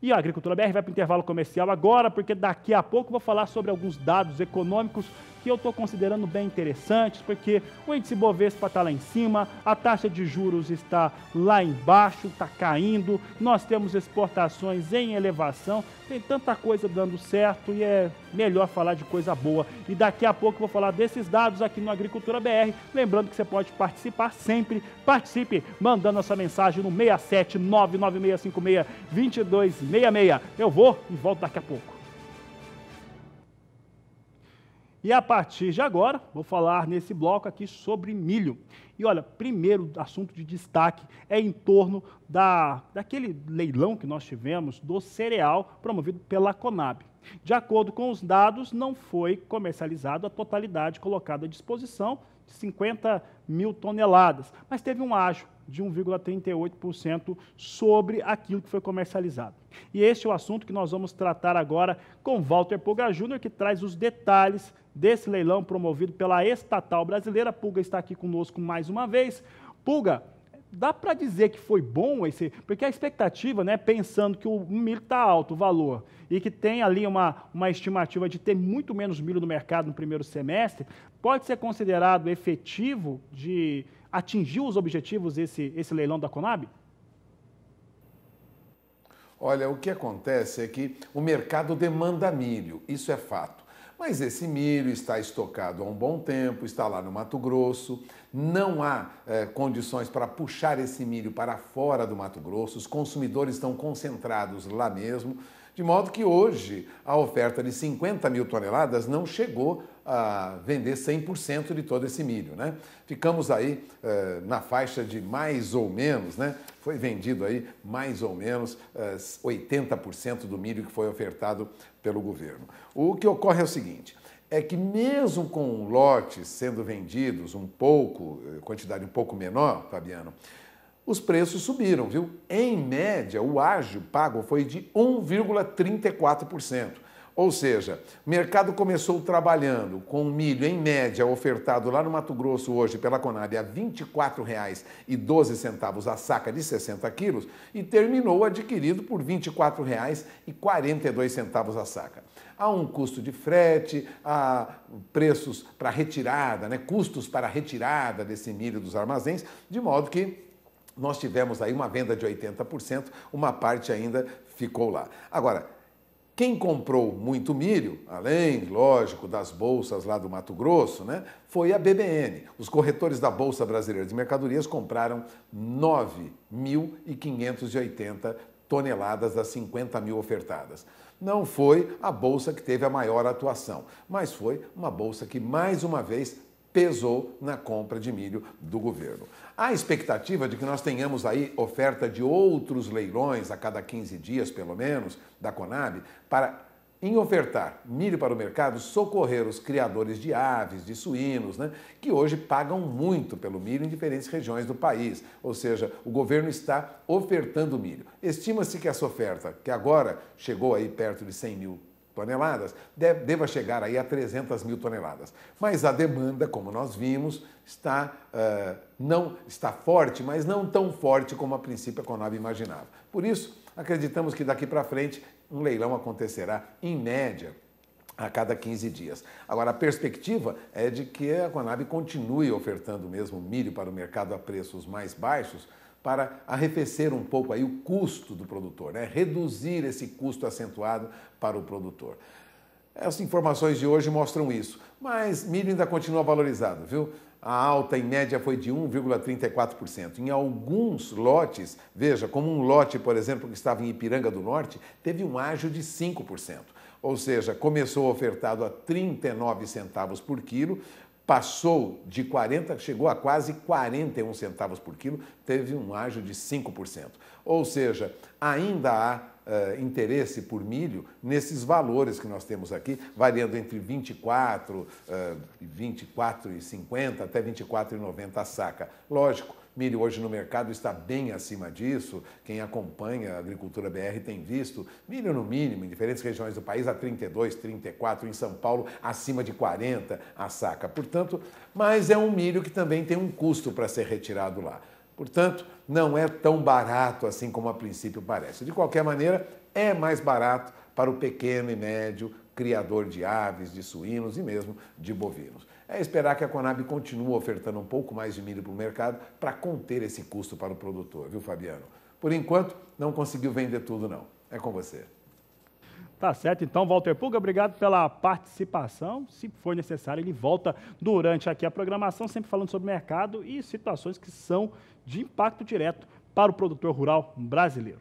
E a Agricultura BR vai para o intervalo comercial agora, porque daqui a pouco eu vou falar sobre alguns dados econômicos que eu estou considerando bem interessantes, porque o índice Bovespa está lá em cima, a taxa de juros está lá embaixo, está caindo, nós temos exportações em elevação, tem tanta coisa dando certo e é melhor falar de coisa boa. E daqui a pouco eu vou falar desses dados aqui no Agricultura BR, lembrando que você pode participar sempre, participe mandando a sua mensagem no 67 99656 2266. Eu vou e volto daqui a pouco. E a partir de agora, vou falar nesse bloco aqui sobre milho. E olha, primeiro assunto de destaque é em torno daquele leilão que nós tivemos do cereal promovido pela Conab. De acordo com os dados, não foi comercializado a totalidade colocada à disposição, de 50 mil toneladas, mas teve um ágio de 1,38% sobre aquilo que foi comercializado. E esse é o assunto que nós vamos tratar agora com Walter Pulga Júnior, que traz os detalhes desse leilão promovido pela estatal brasileira. Pulga está aqui conosco mais uma vez. Pulga, dá para dizer que foi bom esse, porque a expectativa, né, pensando que o milho está alto, o valor, e que tem ali uma estimativa de ter muito menos milho no mercado no primeiro semestre, pode ser considerado efetivo de atingir os objetivos esse leilão da Conab? Olha, o que acontece é que o mercado demanda milho, isso é fato. Mas esse milho está estocado há um bom tempo, está lá no Mato Grosso, não há condições para puxar esse milho para fora do Mato Grosso, os consumidores estão concentrados lá mesmo, de modo que hoje a oferta de 50 mil toneladas não chegou a vender 100% de todo esse milho, né? Ficamos aí na faixa de mais ou menos, né? Foi vendido aí mais ou menos 80% do milho que foi ofertado pelo governo. O que ocorre é o seguinte, é que mesmo com lotes sendo vendidos quantidade um pouco menor, Fabiano, os preços subiram, viu? Em média, o ágio pago foi de 1,34%. Ou seja, o mercado começou trabalhando com milho, em média, ofertado lá no Mato Grosso hoje pela Conab a R$ 24,12 a saca de 60 quilos e terminou adquirido por R$ 24,42 a saca. Há um custo de frete, há preços para retirada, né? Custos para retirada desse milho dos armazéns, de modo que nós tivemos aí uma venda de 80%, uma parte ainda ficou lá. Agora, quem comprou muito milho, além, lógico, das bolsas lá do Mato Grosso, né, foi a BBN. Os corretores da Bolsa Brasileira de Mercadorias compraram 9.580 toneladas das 50 mil ofertadas. Não foi a bolsa que teve a maior atuação, mas foi uma bolsa que, mais uma vez, pesou na compra de milho do governo. Há expectativa de que nós tenhamos aí oferta de outros leilões a cada 15 dias, pelo menos, da Conab, para, em ofertar milho para o mercado, socorrer os criadores de aves, de suínos, né, que hoje pagam muito pelo milho em diferentes regiões do país. Ou seja, o governo está ofertando milho. Estima-se que essa oferta, que agora chegou aí perto de 100 mil toneladas, deva chegar aí a 300 mil toneladas. Mas a demanda, como nós vimos, não está forte, mas não tão forte como a princípio a Conab imaginava. Por isso, acreditamos que daqui para frente um leilão acontecerá, em média, a cada 15 dias. Agora, a perspectiva é de que a Conab continue ofertando mesmo milho para o mercado a preços mais baixos, para arrefecer um pouco aí o custo do produtor, né? Reduzir esse custo acentuado para o produtor. As informações de hoje mostram isso, mas milho ainda continua valorizado, viu? A alta em média foi de 1,34%. Em alguns lotes, veja, como um lote, por exemplo, que estava em Ipiranga do Norte, teve um ágio de 5%. Ou seja, começou ofertado a 39 centavos por quilo, passou de 40, chegou a quase 41 centavos por quilo, teve um ágio de 5%. Ou seja, ainda há interesse por milho nesses valores que nós temos aqui, variando entre 24,50 até 24,90 a saca. Lógico, milho hoje no mercado está bem acima disso. Quem acompanha a Agricultura BR tem visto milho no mínimo em diferentes regiões do país a 32, 34, em São Paulo acima de 40 a saca. Portanto, mas é um milho que também tem um custo para ser retirado lá. Portanto, não é tão barato assim como a princípio parece. De qualquer maneira, é mais barato para o pequeno e médio criador de aves, de suínos e mesmo de bovinos. É esperar que a Conab continue ofertando um pouco mais de milho para o mercado para conter esse custo para o produtor, viu, Fabiano? Por enquanto, não conseguiu vender tudo, não. É com você. Tá certo, então, Walter Puga, obrigado pela participação. Se for necessário, ele volta durante aqui a programação, sempre falando sobre mercado e situações que são de impacto direto para o produtor rural brasileiro.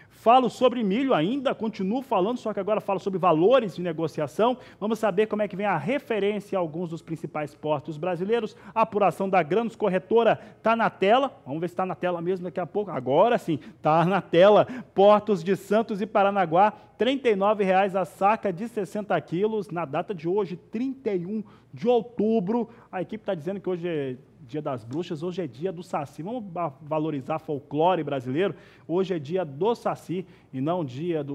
Falo sobre milho ainda, continuo falando, só que agora falo sobre valores de negociação. Vamos saber como é que vem a referência a alguns dos principais portos brasileiros. A apuração da Grãos Corretora está na tela. Vamos ver se está na tela mesmo daqui a pouco. Agora sim, está na tela. Portos de Santos e Paranaguá, R$ 39,00 a saca de 60 quilos. Na data de hoje, 31 de outubro. A equipe está dizendo que hoje é Dia das Bruxas, hoje é dia do Saci. Vamos valorizar folclore brasileiro. Hoje é dia do Saci e não dia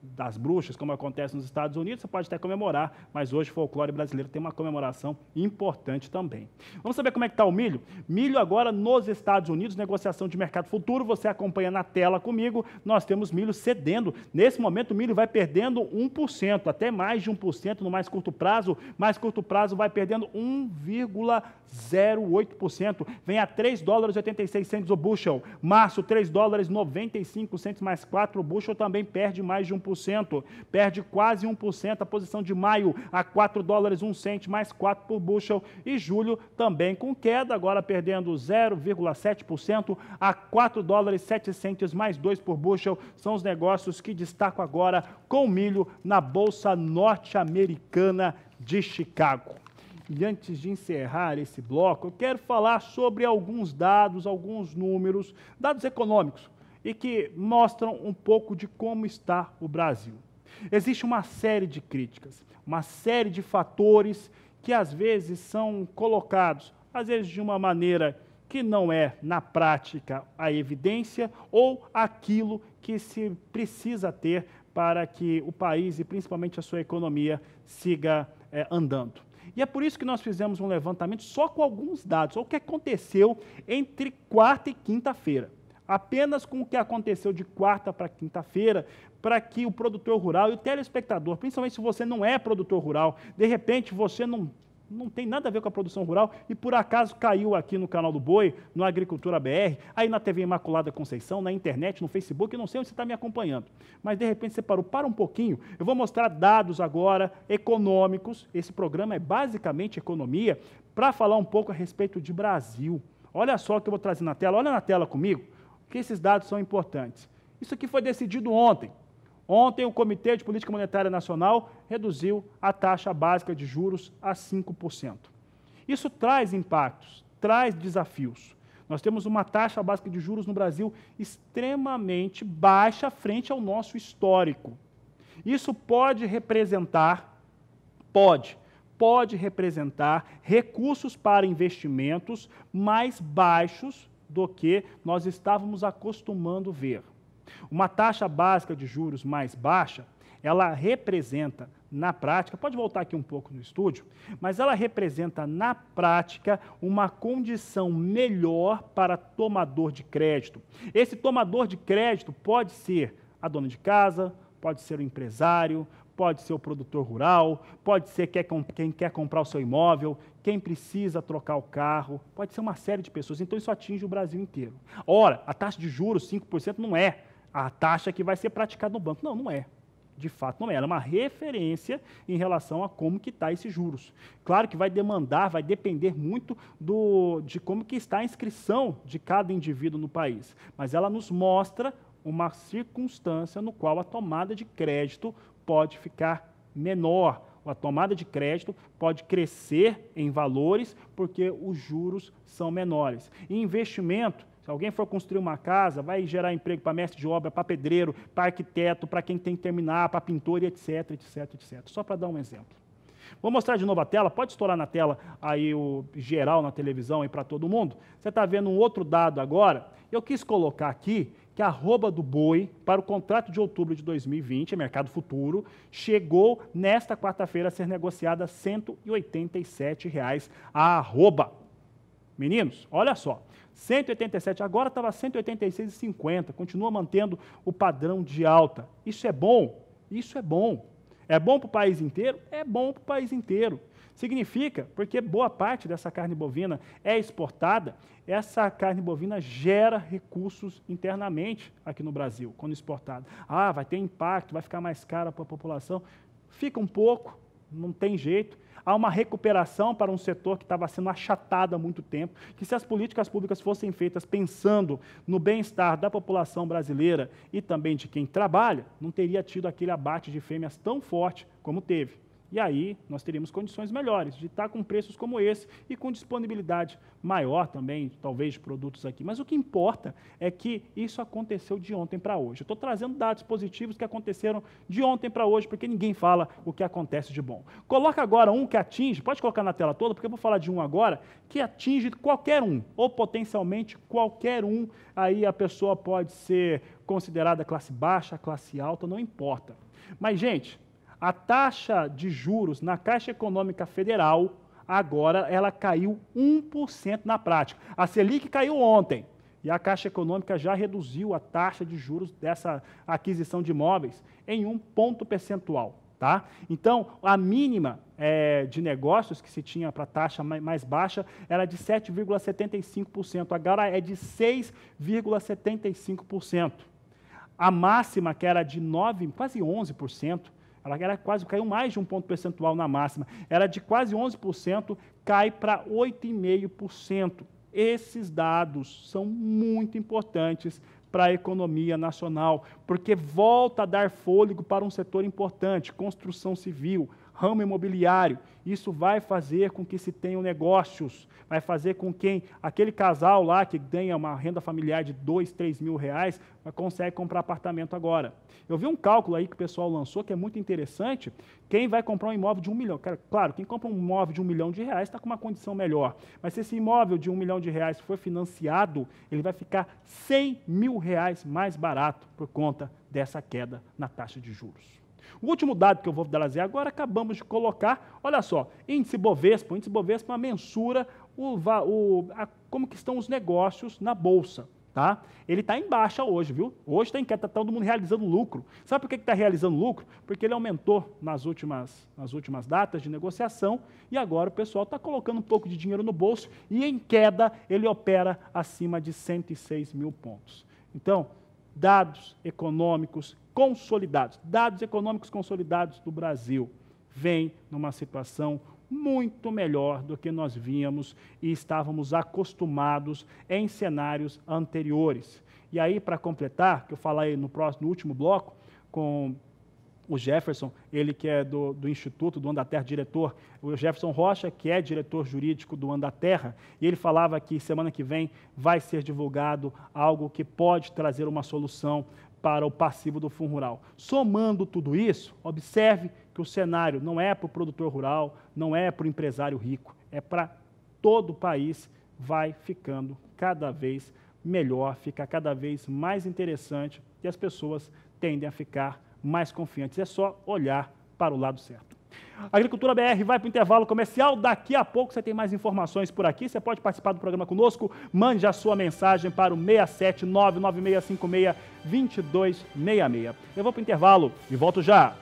das bruxas, como acontece nos Estados Unidos. Você pode até comemorar, mas hoje o folclore brasileiro tem uma comemoração importante também. Vamos saber como é que está o milho? Milho agora nos Estados Unidos, negociação de mercado futuro. Você acompanha na tela comigo. Nós temos milho cedendo. Nesse momento, o milho vai perdendo 1%, até mais de 1% no mais curto prazo. Mais curto prazo vai perdendo 1,08%. Vem a $3,86 o bushel. Março, $3,95 mais 4. O bushel também perde mais de 1%. Perde quase 1%. A posição de maio a $4,01 mais 4 por bushel. E julho também com queda, agora perdendo 0,7% a $4,07 mais 2 por bushel. São os negócios que destaco agora com milho na Bolsa Norte-Americana de Chicago. E antes de encerrar esse bloco, eu quero falar sobre alguns dados, alguns números, dados econômicos, e que mostram um pouco de como está o Brasil. Existe uma série de críticas, uma série de fatores que às vezes são colocados, às vezes de uma maneira que não é, na prática, a evidência ou aquilo que se precisa ter para que o país e principalmente a sua economia siga andando. E é por isso que nós fizemos um levantamento só com alguns dados, o que aconteceu entre quarta e quinta-feira. Apenas com o que aconteceu de quarta para quinta-feira, para que o produtor rural e o telespectador, principalmente se você não é produtor rural, de repente você não tem nada a ver com a produção rural e por acaso caiu aqui no canal do Boi, no Agricultura BR, aí na TV Imaculada Conceição, na internet, no Facebook, eu não sei onde você está me acompanhando, mas de repente você parou, para um pouquinho, eu vou mostrar dados agora econômicos, esse programa é basicamente economia, para falar um pouco a respeito de Brasil. Olha só o que eu vou trazer na tela, olha na tela comigo, que esses dados são importantes. Isso aqui foi decidido ontem. Ontem, o Comitê de Política Monetária Nacional reduziu a taxa básica de juros a 5%. Isso traz impactos, traz desafios. Nós temos uma taxa básica de juros no Brasil extremamente baixa frente ao nosso histórico. Isso pode representar recursos para investimentos mais baixos do que nós estávamos acostumando ver. Uma taxa básica de juros mais baixa, ela representa, na prática, pode voltar aqui um pouco no estúdio, mas ela representa, na prática, uma condição melhor para tomador de crédito. Esse tomador de crédito pode ser a dona de casa, pode ser o empresário, pode ser o produtor rural, pode ser quem quer comprar o seu imóvel, quem precisa trocar o carro, pode ser uma série de pessoas. Então, isso atinge o Brasil inteiro. Ora, a taxa de juros, 5%, não é a taxa que vai ser praticada no banco. Não, não é. De fato, não é. Ela é uma referência em relação a como que está esses juros. Claro que vai depender muito de como que está a inscrição de cada indivíduo no país. Mas ela nos mostra uma circunstância no qual a tomada de crédito pode ficar menor. A tomada de crédito pode crescer em valores porque os juros são menores. E investimento, se alguém for construir uma casa, vai gerar emprego para mestre de obra, para pedreiro, para arquiteto, para quem tem que terminar, para pintor, e etc, etc, etc. Só para dar um exemplo. Vou mostrar de novo a tela, pode estourar na tela aí o geral na televisão aí para todo mundo. Você está vendo um outro dado agora. Eu quis colocar aqui que a arroba do boi para o contrato de outubro de 2020, mercado futuro, chegou nesta quarta-feira a ser negociada a R$ 187 a arroba. Meninos, olha só, 187, agora estava 186,50, continua mantendo o padrão de alta. Isso é bom? Isso é bom. É bom para o país inteiro? É bom para o país inteiro. Significa, porque boa parte dessa carne bovina é exportada, essa carne bovina gera recursos internamente aqui no Brasil, quando exportada. Ah, vai ter impacto, vai ficar mais caro para a população. Fica um pouco, não tem jeito. Há uma recuperação para um setor que estava sendo achatado há muito tempo, que se as políticas públicas fossem feitas pensando no bem-estar da população brasileira e também de quem trabalha, não teria tido aquele abate de fêmeas tão forte como teve. E aí nós teríamos condições melhores de estar com preços como esse e com disponibilidade maior também, talvez, de produtos aqui. Mas o que importa é que isso aconteceu de ontem para hoje. Eu estou trazendo dados positivos que aconteceram de ontem para hoje, porque ninguém fala o que acontece de bom. Coloca agora um que atinge, pode colocar na tela toda, porque eu vou falar de um agora, que atinge qualquer um, ou potencialmente qualquer um. Aí a pessoa pode ser considerada classe baixa, classe alta, não importa. Mas, gente, a taxa de juros na Caixa Econômica Federal, agora, ela caiu 1% na prática. A Selic caiu ontem e a Caixa Econômica já reduziu a taxa de juros dessa aquisição de imóveis em 1 ponto percentual. Tá? Então, a mínima de negócios que se tinha para a taxa mais baixa era de 7,75%, agora é de 6,75%. A máxima, que era de 9%, quase 11%, ela caiu mais de 1 ponto percentual na máxima, era de quase 11%, cai para 8,5%. Esses dados são muito importantes para a economia nacional, porque volta a dar fôlego para um setor importante, construção civil, ramo imobiliário. Isso vai fazer com que se tenham negócios, vai fazer com que aquele casal lá que ganha uma renda familiar de 2, 3 mil reais, consegue comprar apartamento agora. Eu vi um cálculo aí que o pessoal lançou, que é muito interessante. Quem vai comprar um imóvel de 1 milhão, claro, quem compra um imóvel de 1 milhão de reais está com uma condição melhor, mas se esse imóvel de 1 milhão de reais for financiado, ele vai ficar 100 mil reais mais barato por conta dessa queda na taxa de juros. O último dado que eu vou trazer agora, acabamos de colocar, olha só, índice Bovespa. O índice Bovespa mensura como que estão os negócios na Bolsa. Tá? Ele está em baixa hoje, viu? Hoje está em queda, está todo mundo realizando lucro. Sabe por que está realizando lucro? Porque ele aumentou nas últimas datas de negociação e agora o pessoal está colocando um pouco de dinheiro no bolso e em queda ele opera acima de 106 mil pontos. Então, dados econômicos consolidados do Brasil vêm numa situação muito melhor do que nós vínhamos e estávamos acostumados em cenários anteriores. E aí, para completar, que eu falei no último bloco, com o Jefferson, ele que é do Instituto do Andaterra, diretor, o Jefferson Rocha, que é diretor jurídico do Andaterra, e ele falava que semana que vem vai ser divulgado algo que pode trazer uma solução para o passivo do Fundo Rural. Somando tudo isso, observe que o cenário não é para o produtor rural, não é para o empresário rico, é para todo o país, vai ficando cada vez melhor, fica cada vez mais interessante e as pessoas tendem a ficar mais confiantes. É só olhar para o lado certo. A Agricultura BR vai para o intervalo comercial. Daqui a pouco você tem mais informações por aqui. Você pode participar do programa conosco. Mande a sua mensagem para o 67996562266. Eu vou para o intervalo e volto já.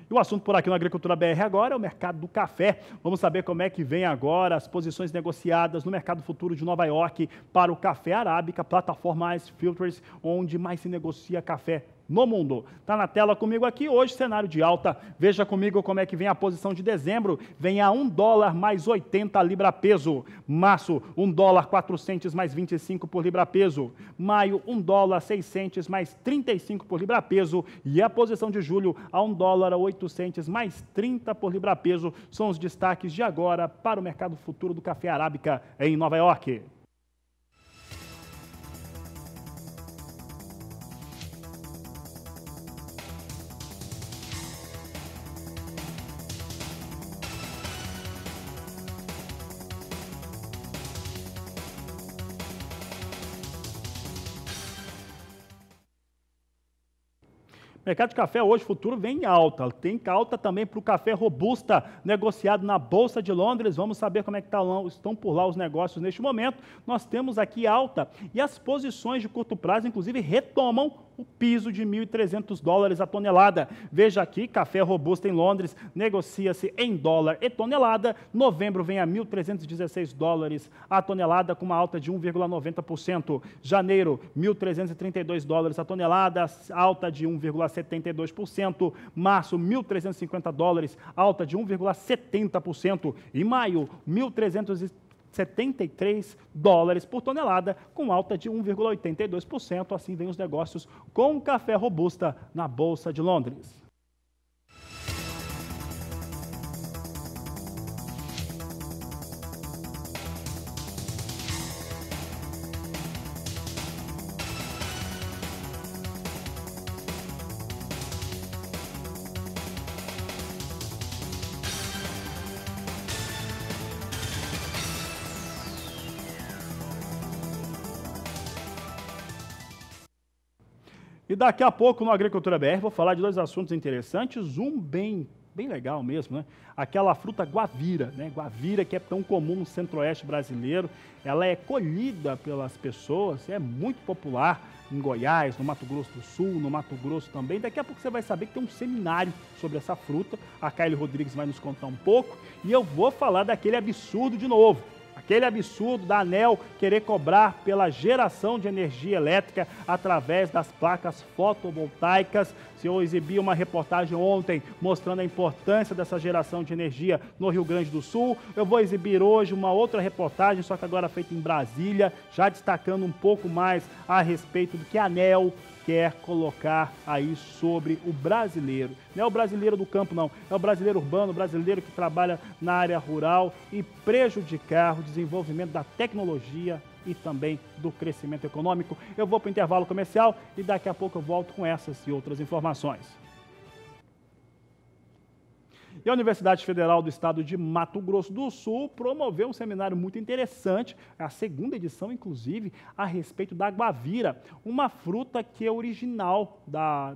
E o assunto por aqui no Agricultura BR agora é o mercado do café. Vamos saber como é que vem agora as posições negociadas no mercado futuro de Nova York para o café arábica, plataforma Ice Filters, onde mais se negocia café no mundo. Está na tela comigo aqui hoje, cenário de alta. Veja comigo como é que vem a posição de dezembro. Vem a $1 mais 80 libra peso. Março, $1 400 mais 25 por libra peso. Maio, $1 600 mais 35 por libra peso. E a posição de julho a $1 800 mais 30 por libra peso. São os destaques de agora para o mercado futuro do café arábica em Nova York. Mercado de café hoje, futuro, vem em alta. Tem alta também para o café robusta, negociado na Bolsa de Londres. Vamos saber como é que estão por lá os negócios neste momento. Nós temos aqui alta e as posições de curto prazo, inclusive, retomam o piso de $1.300 a tonelada. Veja aqui, café robusta em Londres negocia-se em dólar e tonelada. Novembro vem a $1.316 a tonelada, com uma alta de 1,90%. Janeiro, $1.332 a tonelada, alta de 1,72%. Março, $1.350, alta de 1,70%. E maio, $1.373 por tonelada, com alta de 1,82%. Assim vem os negócios com café robusta na Bolsa de Londres. E daqui a pouco no Agricultura BR vou falar de dois assuntos interessantes, um bem legal mesmo, né? Aquela fruta guavira, né? Guavira que é tão comum no centro-oeste brasileiro, ela é colhida pelas pessoas, é muito popular em Goiás, no Mato Grosso do Sul, no Mato Grosso também. Daqui a pouco você vai saber que tem um seminário sobre essa fruta, a Kylie Rodrigues vai nos contar um pouco, e eu vou falar daquele absurdo de novo. Aquele absurdo da ANEEL querer cobrar pela geração de energia elétrica através das placas fotovoltaicas. Eu exibi uma reportagem ontem mostrando a importância dessa geração de energia no Rio Grande do Sul. Eu vou exibir hoje uma outra reportagem, só que agora feita em Brasília, já destacando um pouco mais a respeito do que a ANEEL quer colocar aí sobre o brasileiro. Não é o brasileiro do campo, não. É o brasileiro urbano, o brasileiro que trabalha na área rural e prejudicar o desenvolvimento da tecnologia e também do crescimento econômico. Eu vou para o intervalo comercial e daqui a pouco eu volto com essas e outras informações. E a Universidade Federal do Estado de Mato Grosso do Sul promoveu um seminário muito interessante, a segunda edição, inclusive, a respeito da guavira, uma fruta que é original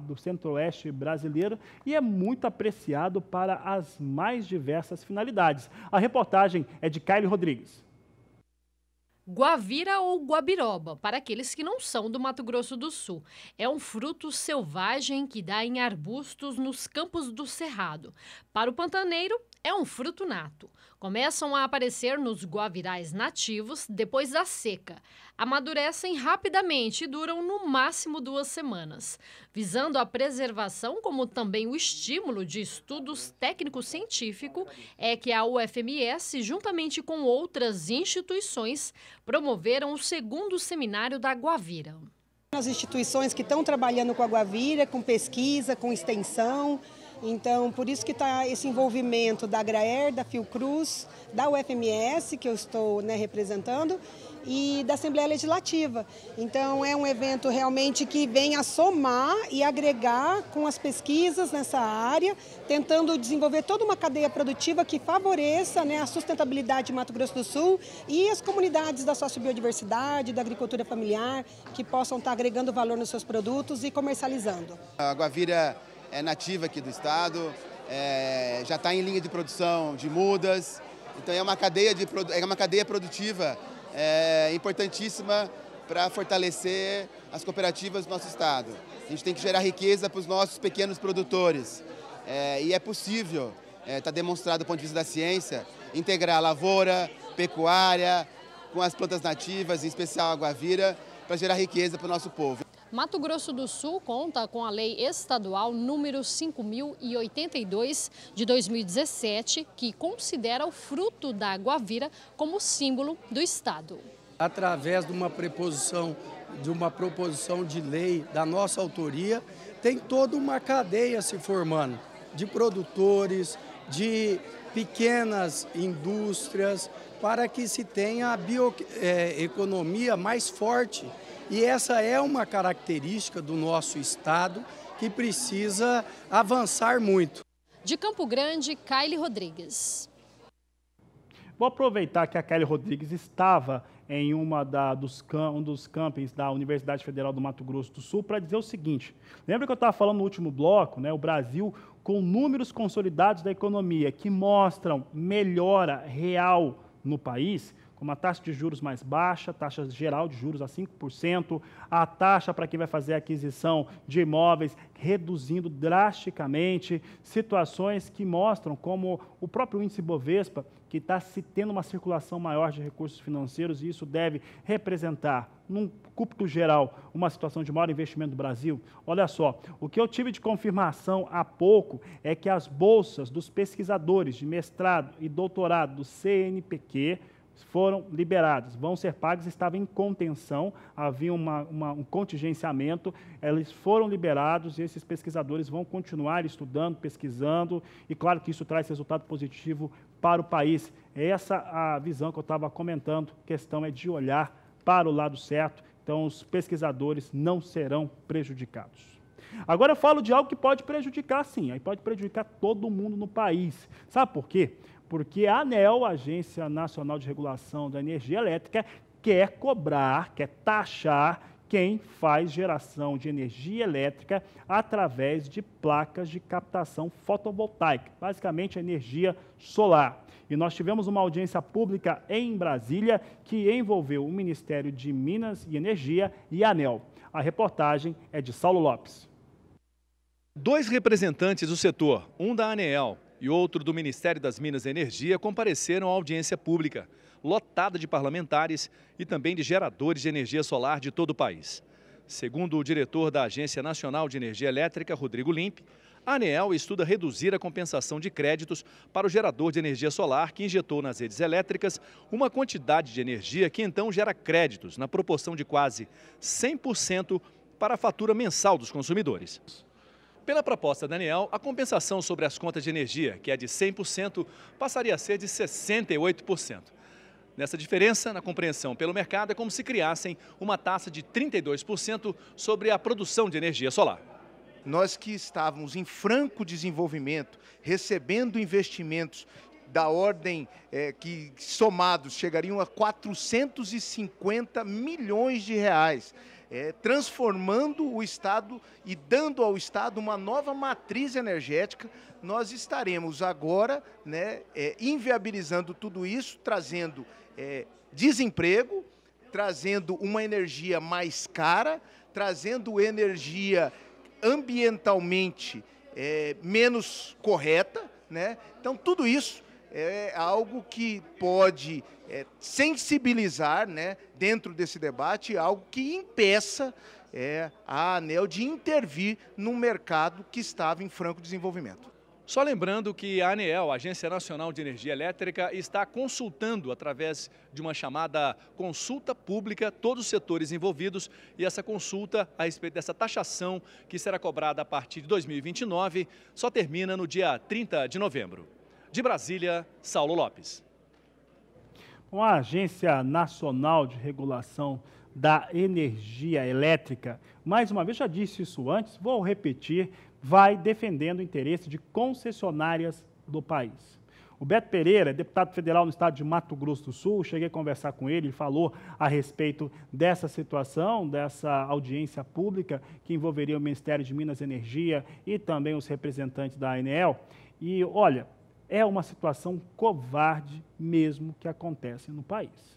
do centro-oeste brasileiro e é muito apreciado para as mais diversas finalidades. A reportagem é de Kylie Rodrigues. Guavira ou guabiroba, para aqueles que não são do Mato Grosso do Sul. É um fruto selvagem que dá em arbustos nos campos do Cerrado. Para o pantaneiro, é um fruto nato. Começam a aparecer nos guavirais nativos depois da seca. Amadurecem rapidamente e duram no máximo 2 semanas. Visando a preservação, como também o estímulo de estudos técnico-científico, é que a UFMS, juntamente com outras instituições, promoveram o 2º seminário da Guavira. As instituições que estão trabalhando com a Guavira, com pesquisa, com extensão, então por isso que está esse envolvimento da Agraer, da Fiocruz, da UFMS, que eu estou representando, e da Assembleia Legislativa. Então é um evento realmente que vem a somar e agregar com as pesquisas nessa área, tentando desenvolver toda uma cadeia produtiva que favoreça a sustentabilidade de Mato Grosso do Sul e as comunidades da sociobiodiversidade, da agricultura familiar, que possam estar agregando valor nos seus produtos e comercializando. A Guavira é nativa aqui do estado, já está em linha de produção de mudas, então é uma cadeia produtiva importantíssima para fortalecer as cooperativas do nosso estado. A gente tem que gerar riqueza para os nossos pequenos produtores. E é possível, está demonstrado do ponto de vista da ciência, integrar lavoura, pecuária, com as plantas nativas, em especial a Guavira, para gerar riqueza para o nosso povo. Mato Grosso do Sul conta com a Lei Estadual número 5.082 de 2017, que considera o fruto da Guavira como símbolo do estado. Através de uma proposição de lei da nossa autoria, tem toda uma cadeia se formando de produtores, de pequenas indústrias, para que se tenha a bioeconomia mais forte. E essa é uma característica do nosso estado que precisa avançar muito. De Campo Grande, Kaile Rodrigues. Vou aproveitar que a Kaile Rodrigues estava em um dos campings da Universidade Federal do Mato Grosso do Sul para dizer o seguinte. Lembra que eu estava falando no último bloco, o Brasil com números consolidados da economia que mostram melhora real no país, com uma taxa de juros mais baixa, taxa geral de juros a 5%, a taxa para quem vai fazer a aquisição de imóveis reduzindo drasticamente, situações que mostram como o próprio índice Bovespa, que está tendo uma circulação maior de recursos financeiros, e isso deve representar, num cúmulo geral, uma situação de maior investimento do Brasil. Olha só, o que eu tive de confirmação há pouco é que as bolsas dos pesquisadores de mestrado e doutorado do CNPq foram liberadas, vão ser pagas, estavam em contenção, havia um contingenciamento, eles foram liberados e esses pesquisadores vão continuar estudando, pesquisando, e claro que isso traz resultado positivo para o país. Essa a visão que eu estava comentando, a questão é de olhar para o lado certo, então os pesquisadores não serão prejudicados. Agora eu falo de algo que pode prejudicar sim, aí pode prejudicar todo mundo no país. Sabe por quê? Porque a ANEEL, a Agência Nacional de Regulação da Energia Elétrica, quer cobrar, quer taxar quem faz geração de energia elétrica através de placas de captação fotovoltaica, basicamente energia solar. E nós tivemos uma audiência pública em Brasília que envolveu o Ministério de Minas e Energia e a ANEEL. A reportagem é de Saulo Lopes. 2 representantes do setor, um da ANEEL e outro do Ministério das Minas e Energia, compareceram à audiência pública, lotada de parlamentares e também de geradores de energia solar de todo o país. Segundo o diretor da Agência Nacional de Energia Elétrica, Rodrigo Limpe, a ANEEL estuda reduzir a compensação de créditos para o gerador de energia solar que injetou nas redes elétricas uma quantidade de energia que então gera créditos na proporção de quase 100% para a fatura mensal dos consumidores. Pela proposta da ANEEL, a compensação sobre as contas de energia, que é de 100%, passaria a ser de 68%. Nessa diferença, na compreensão pelo mercado, é como se criassem uma taxa de 32% sobre a produção de energia solar. Nós que estávamos em franco desenvolvimento, recebendo investimentos da ordem que somados chegariam a 450 milhões de reais, transformando o Estado e dando ao Estado uma nova matriz energética, nós estaremos agora inviabilizando tudo isso, trazendo desemprego, trazendo uma energia mais cara, trazendo energia ambientalmente menos correta, Então tudo isso é algo que pode sensibilizar, dentro desse debate, algo que impeça a ANEEL de intervir num mercado que estava em franco desenvolvimento. Só lembrando que a ANEEL, a Agência Nacional de Energia Elétrica, está consultando através de uma chamada consulta pública todos os setores envolvidos, e essa consulta a respeito dessa taxação que será cobrada a partir de 2029 só termina no dia 30 de novembro. De Brasília, Saulo Lopes. A Agência Nacional de Regulação da Energia Elétrica, mais uma vez, já disse isso antes, vou repetir, vai defendendo o interesse de concessionárias do país. O Beto Pereira, deputado federal no estado de Mato Grosso do Sul, cheguei a conversar com ele, ele falou a respeito dessa situação, dessa audiência pública que envolveria o Ministério de Minas e Energia e também os representantes da ANEEL. E, olha, é uma situação covarde mesmo que acontece no país.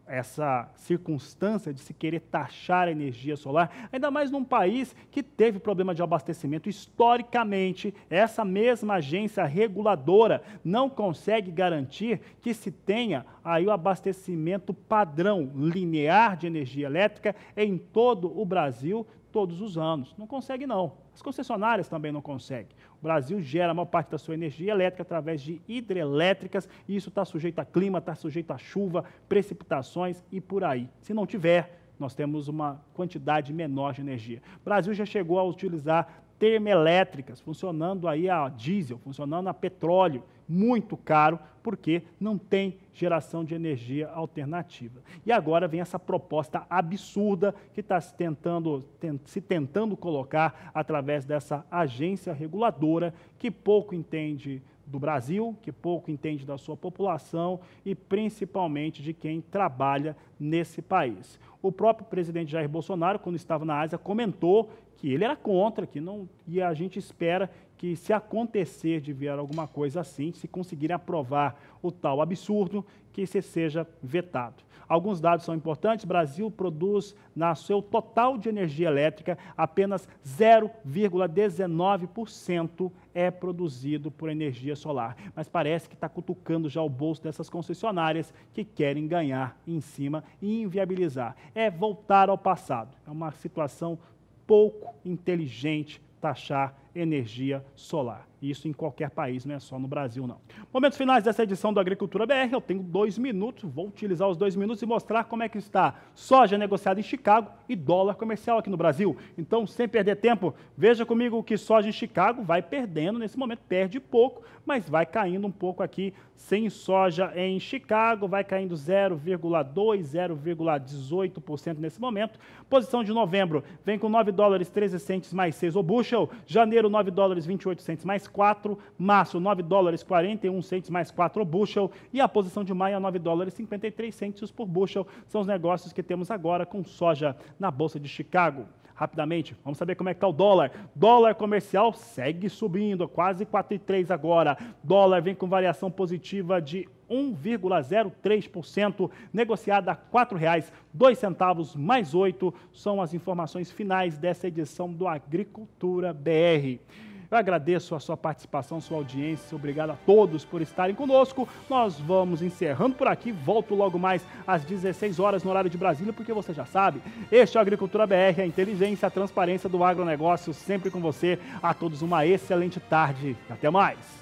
Essa circunstância de se querer taxar a energia solar, ainda mais num país que teve problema de abastecimento. Historicamente, essa mesma agência reguladora não consegue garantir que se tenha aí o abastecimento padrão linear de energia elétrica em todo o Brasil todos os anos. Não consegue, não. As concessionárias também não conseguem. O Brasil gera a maior parte da sua energia elétrica através de hidrelétricas, e isso está sujeito a clima, está sujeito a chuva, precipitações e por aí. Se não tiver, nós temos uma quantidade menor de energia. O Brasil já chegou a utilizar termoelétricas, funcionando aí a diesel, funcionando a petróleo, muito caro, porque não tem geração de energia alternativa. E agora vem essa proposta absurda que está se tentando colocar através dessa agência reguladora que pouco entende do Brasil, que pouco entende da sua população e principalmente de quem trabalha nesse país. O próprio presidente Jair Bolsonaro, quando estava na Ásia, comentou que ele era contra, que não, e a gente espera que, se acontecer de vier alguma coisa assim, se conseguirem aprovar o tal absurdo, que isso seja vetado. Alguns dados são importantes. O Brasil produz, na seu total de energia elétrica, apenas 0,19% é produzido por energia solar. Mas parece que está cutucando já o bolso dessas concessionárias que querem ganhar em cima e inviabilizar. É voltar ao passado. É uma situação pouco inteligente taxar energia solar. Isso em qualquer país, não é só no Brasil, não. Momentos finais dessa edição do Agricultura BR, eu tenho 2 minutos, vou utilizar os 2 minutos e mostrar como é que está soja negociada em Chicago e dólar comercial aqui no Brasil. Então, sem perder tempo, veja comigo que soja em Chicago vai perdendo, nesse momento perde pouco, mas vai caindo um pouco aqui, sem soja em Chicago, vai caindo 0,2%, 0,18% nesse momento. Posição de novembro, vem com $9,13 mais 6 o bushel, janeiro $9,28 mais 4, março $9,41 mais 4 o bushel e a posição de maio é $9,53 por bushel. São os negócios que temos agora com soja na Bolsa de Chicago. Rapidamente, vamos saber como é que está o dólar. Dólar comercial segue subindo, quase 4,3 agora. Dólar vem com variação positiva de 1,03%, negociada a R$ 4,02 mais 8. São as informações finais dessa edição do Agricultura BR. Eu agradeço a sua participação, sua audiência, obrigado a todos por estarem conosco. Nós vamos encerrando por aqui, volto logo mais às 16 horas no horário de Brasília, porque você já sabe, este é o Agricultura BR, a inteligência, a transparência do agronegócio, sempre com você. A todos uma excelente tarde, até mais!